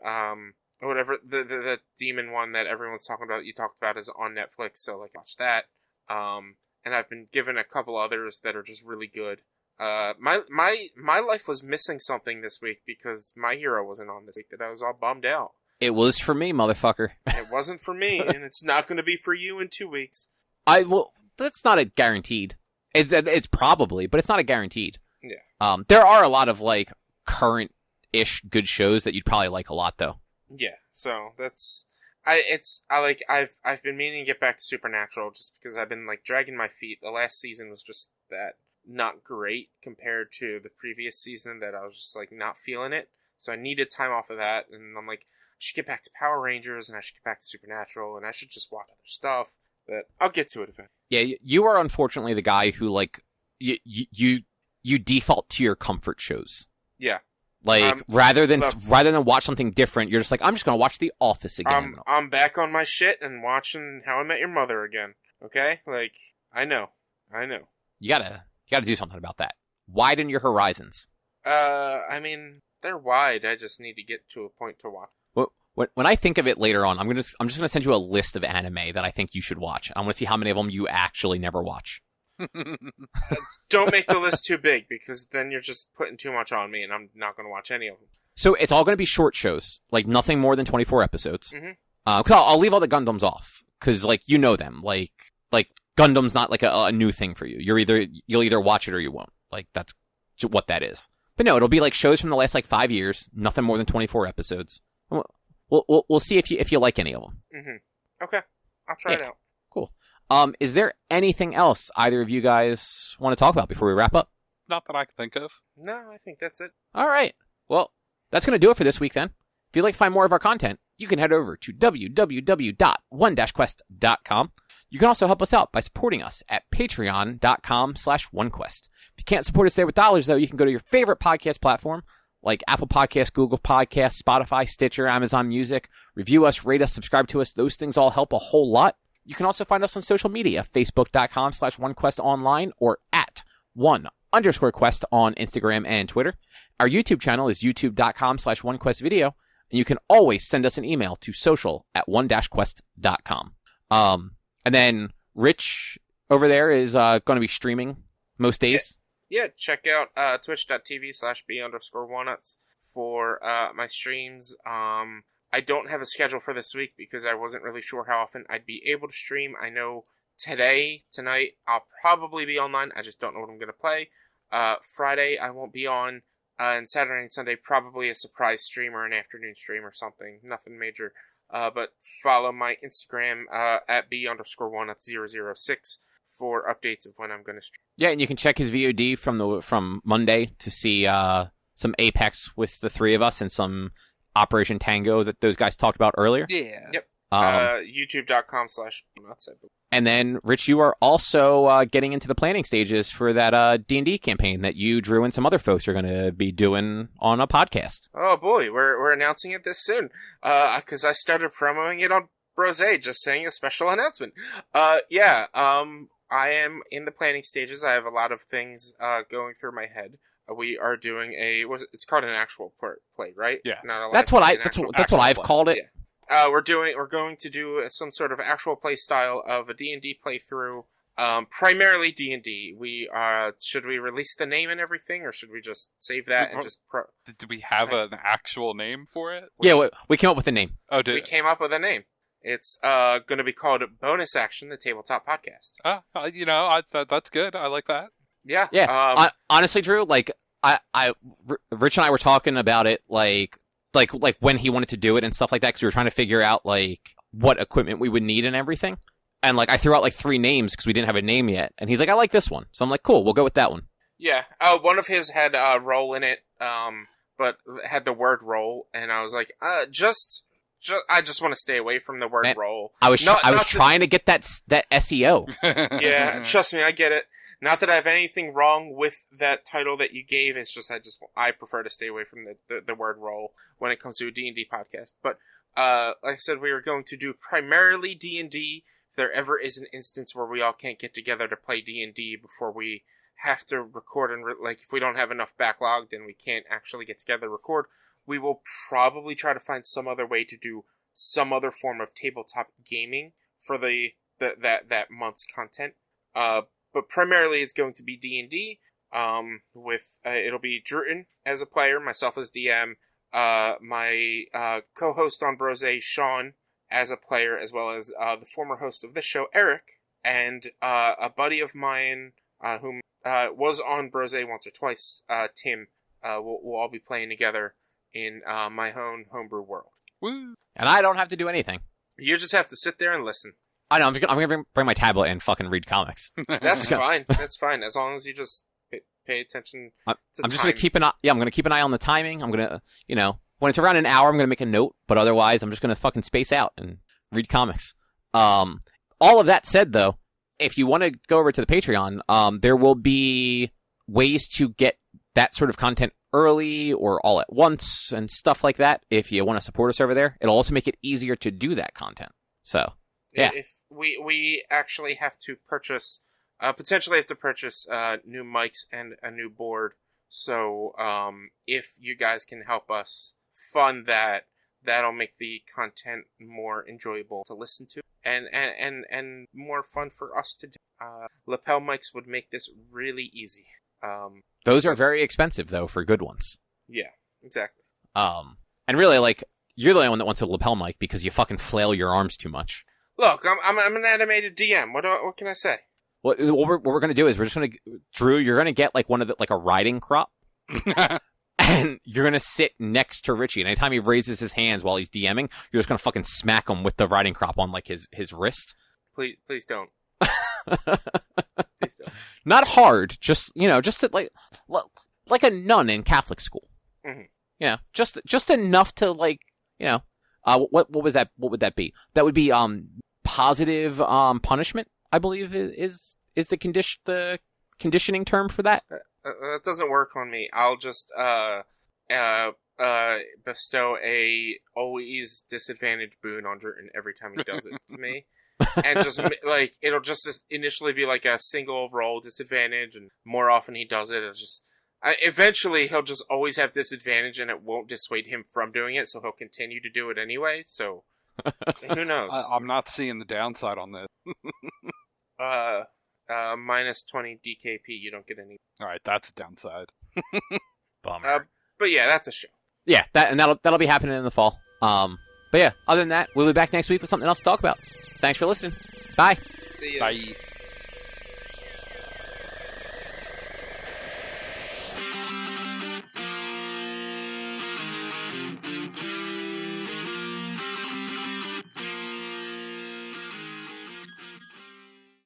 whatever the Demon one that everyone's talking about, you talked about, is on Netflix, so like watch that. And I've been given a couple others that are just really good. My life was missing something this week because My Hero wasn't on this week. That I was all bummed out. It was for me, motherfucker. It wasn't for me, and it's not going to be for you in 2 weeks. Well, that's not a guaranteed. It's probably, but it's not a guaranteed. Yeah. There are a lot of, like, current-ish good shows that you'd probably like a lot, though. Yeah. So that's I've been meaning to get back to Supernatural just because I've been, like, dragging my feet. The last season was just that not great compared to the previous season that I was just, like, not feeling it. So I needed time off of that, and I'm like, I should get back to Power Rangers, and I should get back to Supernatural, and I should just watch other stuff. But I'll get to it eventually. Yeah, you are unfortunately the guy who, like, you default to your comfort shows. Yeah. Like, rather than watch something different, you're just like, I'm just gonna watch The Office again. I'm back on my shit and watching How I Met Your Mother again. Okay? Like, I know. You gotta do something about that. Widen your horizons. I mean, they're wide. I just need to get to a point to watch. When I think of it later on, I'm just gonna send you a list of anime that I think you should watch. I want to see how many of them you actually never watch. Don't make the list too big, because then you're just putting too much on me, and I'm not going to watch any of them. So it's all going to be short shows, like nothing more than 24 episodes. Mm-hmm. Cause I'll leave all the Gundams off, cause like you know them, like Gundam's not like a new thing for you. You'll either watch it or you won't. Like that's what that is. But no, it'll be like shows from the last like 5 years, nothing more than 24 episodes. We'll see if you like any of them. Mm-hmm. Okay, I'll try it out. Cool. Is there anything else either of you guys want to talk about before we wrap up? Not that I can think of. No, I think that's it. All right. Well, that's going to do it for this week then. If you'd like to find more of our content, you can head over to www.one-quest.com. You can also help us out by supporting us at patreon.com/onequest. If you can't support us there with dollars, though, you can go to your favorite podcast platform, like Apple Podcasts, Google Podcasts, Spotify, Stitcher, Amazon Music. Review us, rate us, subscribe to us. Those things all help a whole lot. You can also find us on social media, facebook.com/onequestonline or at @1_quest on Instagram and Twitter. Our YouTube channel is youtube.com/onequestvideo. And you can always send us an email to social@one-quest.com. And then Rich over there is going to be streaming most days. Yeah, check out twitch.tv/b_walnuts for my streams. I don't have a schedule for this week because I wasn't really sure how often I'd be able to stream. I know tonight, I'll probably be online. I just don't know what I'm going to play. Friday, I won't be on. And Saturday and Sunday, probably a surprise stream or an afternoon stream or something. Nothing major. But follow my Instagram at b_walnuts006 for updates of when I'm going to stream. Yeah, and you can check his VOD from Monday to see some Apex with the three of us and some Operation Tango that those guys talked about earlier. Yeah. Yep. YouTube.com/nuts, I believe. And then, Rich, you are also getting into the planning stages for that D&D campaign that you, Drew, and some other folks are going to be doing on a podcast. Oh boy, we're announcing it this soon. Because I started promoting it on Brose, just saying a special announcement. I am in the planning stages. I have a lot of things going through my head. We are doing it's called an actual play, right? Yeah. Not a That's what I've called it. Yeah. We're going to do some sort of actual play style of a D&D playthrough. Primarily D&D. Should we release the name and everything, or should we just save that and just Did we have an actual name for it? Yeah, we came up with a name. Oh, we came up with a name. It's going to be called Bonus Action, the Tabletop Podcast. That's good. I like that. Yeah. Yeah. Honestly, Drew, like Rich and I were talking about it, like when he wanted to do it and stuff like that, because we were trying to figure out like what equipment we would need and everything. And like I threw out like 3 names because we didn't have a name yet, and he's like, "I like this one," so I'm like, "Cool, we'll go with that one." Yeah. One of his had roll in it, but had the word roll, and I was like, I just want to stay away from the word roll. I was trying to get that SEO. Yeah, trust me, I get it. Not that I have anything wrong with that title that you gave. It's just I prefer to stay away from the word roll when it comes to a D&D podcast. But like I said, we are going to do primarily D&D. If there ever is an instance where we all can't get together to play D&D before we have to record, and if we don't have enough backlogged and we can't actually get together to record, we will probably try to find some other way to do some other form of tabletop gaming for that month's content. But primarily it's going to be D&D, it'll be Droo as a player, myself as DM, my co-host on Brose, Sean, as a player, as well as the former host of this show, Eric, and a buddy of mine whom was on Brose once or twice, Tim. We'll all be playing together in my own homebrew world. Woo! And I don't have to do anything. You just have to sit there and listen. I know, I'm going to bring my tablet and fucking read comics. That's fine. That's fine. As long as you just pay attention I'm just going to keep an eye. Yeah, I'm going to keep an eye on the timing. I'm going to, when it's around an hour, I'm going to make a note. But otherwise, I'm just going to fucking space out and read comics. All of that said, though, if you want to go over to the Patreon, there will be ways to get that sort of content early or all at once and stuff like that. If you want to support us over there, it'll also make it easier to do that content. So, yeah. If we actually have to purchase, potentially have to purchase new mics and a new board. So if you guys can help us fund that, that'll make the content more enjoyable to listen to and more fun for us to do. Lapel mics would make this really easy. Those are very expensive, though, for good ones. Yeah, exactly. And really, you're the only one that wants a lapel mic because you fucking flail your arms too much. Look, I'm an animated DM. What can I say? What we're going to do is we're just going to... Drew, you're going to get, one of the... a riding crop. And you're going to sit next to Richie. And anytime he raises his hands while he's DMing, you're just going to fucking smack him with the riding crop on, his wrist. Please don't. Please don't. Not hard. Just, just to, like a nun in Catholic school. Mm-hmm. Just enough to, what was that? What would that be? That would be, positive, punishment, I believe is the conditioning term for that. That doesn't work on me. I'll just bestow a always disadvantage boon on Droo every time he does it to me, and just it'll just initially be a single roll disadvantage, and more often he does it, it's just eventually he'll just always have disadvantage, and it won't dissuade him from doing it, so he'll continue to do it anyway. So who knows? I'm not seeing the downside on this. minus 20 DKP. You don't get any. All right, that's a downside. Bummer. But yeah, that's a show. Yeah, that'll be happening in the fall. But yeah, other than that, we'll be back next week with something else to talk about. Thanks for listening. Bye. See you. Bye.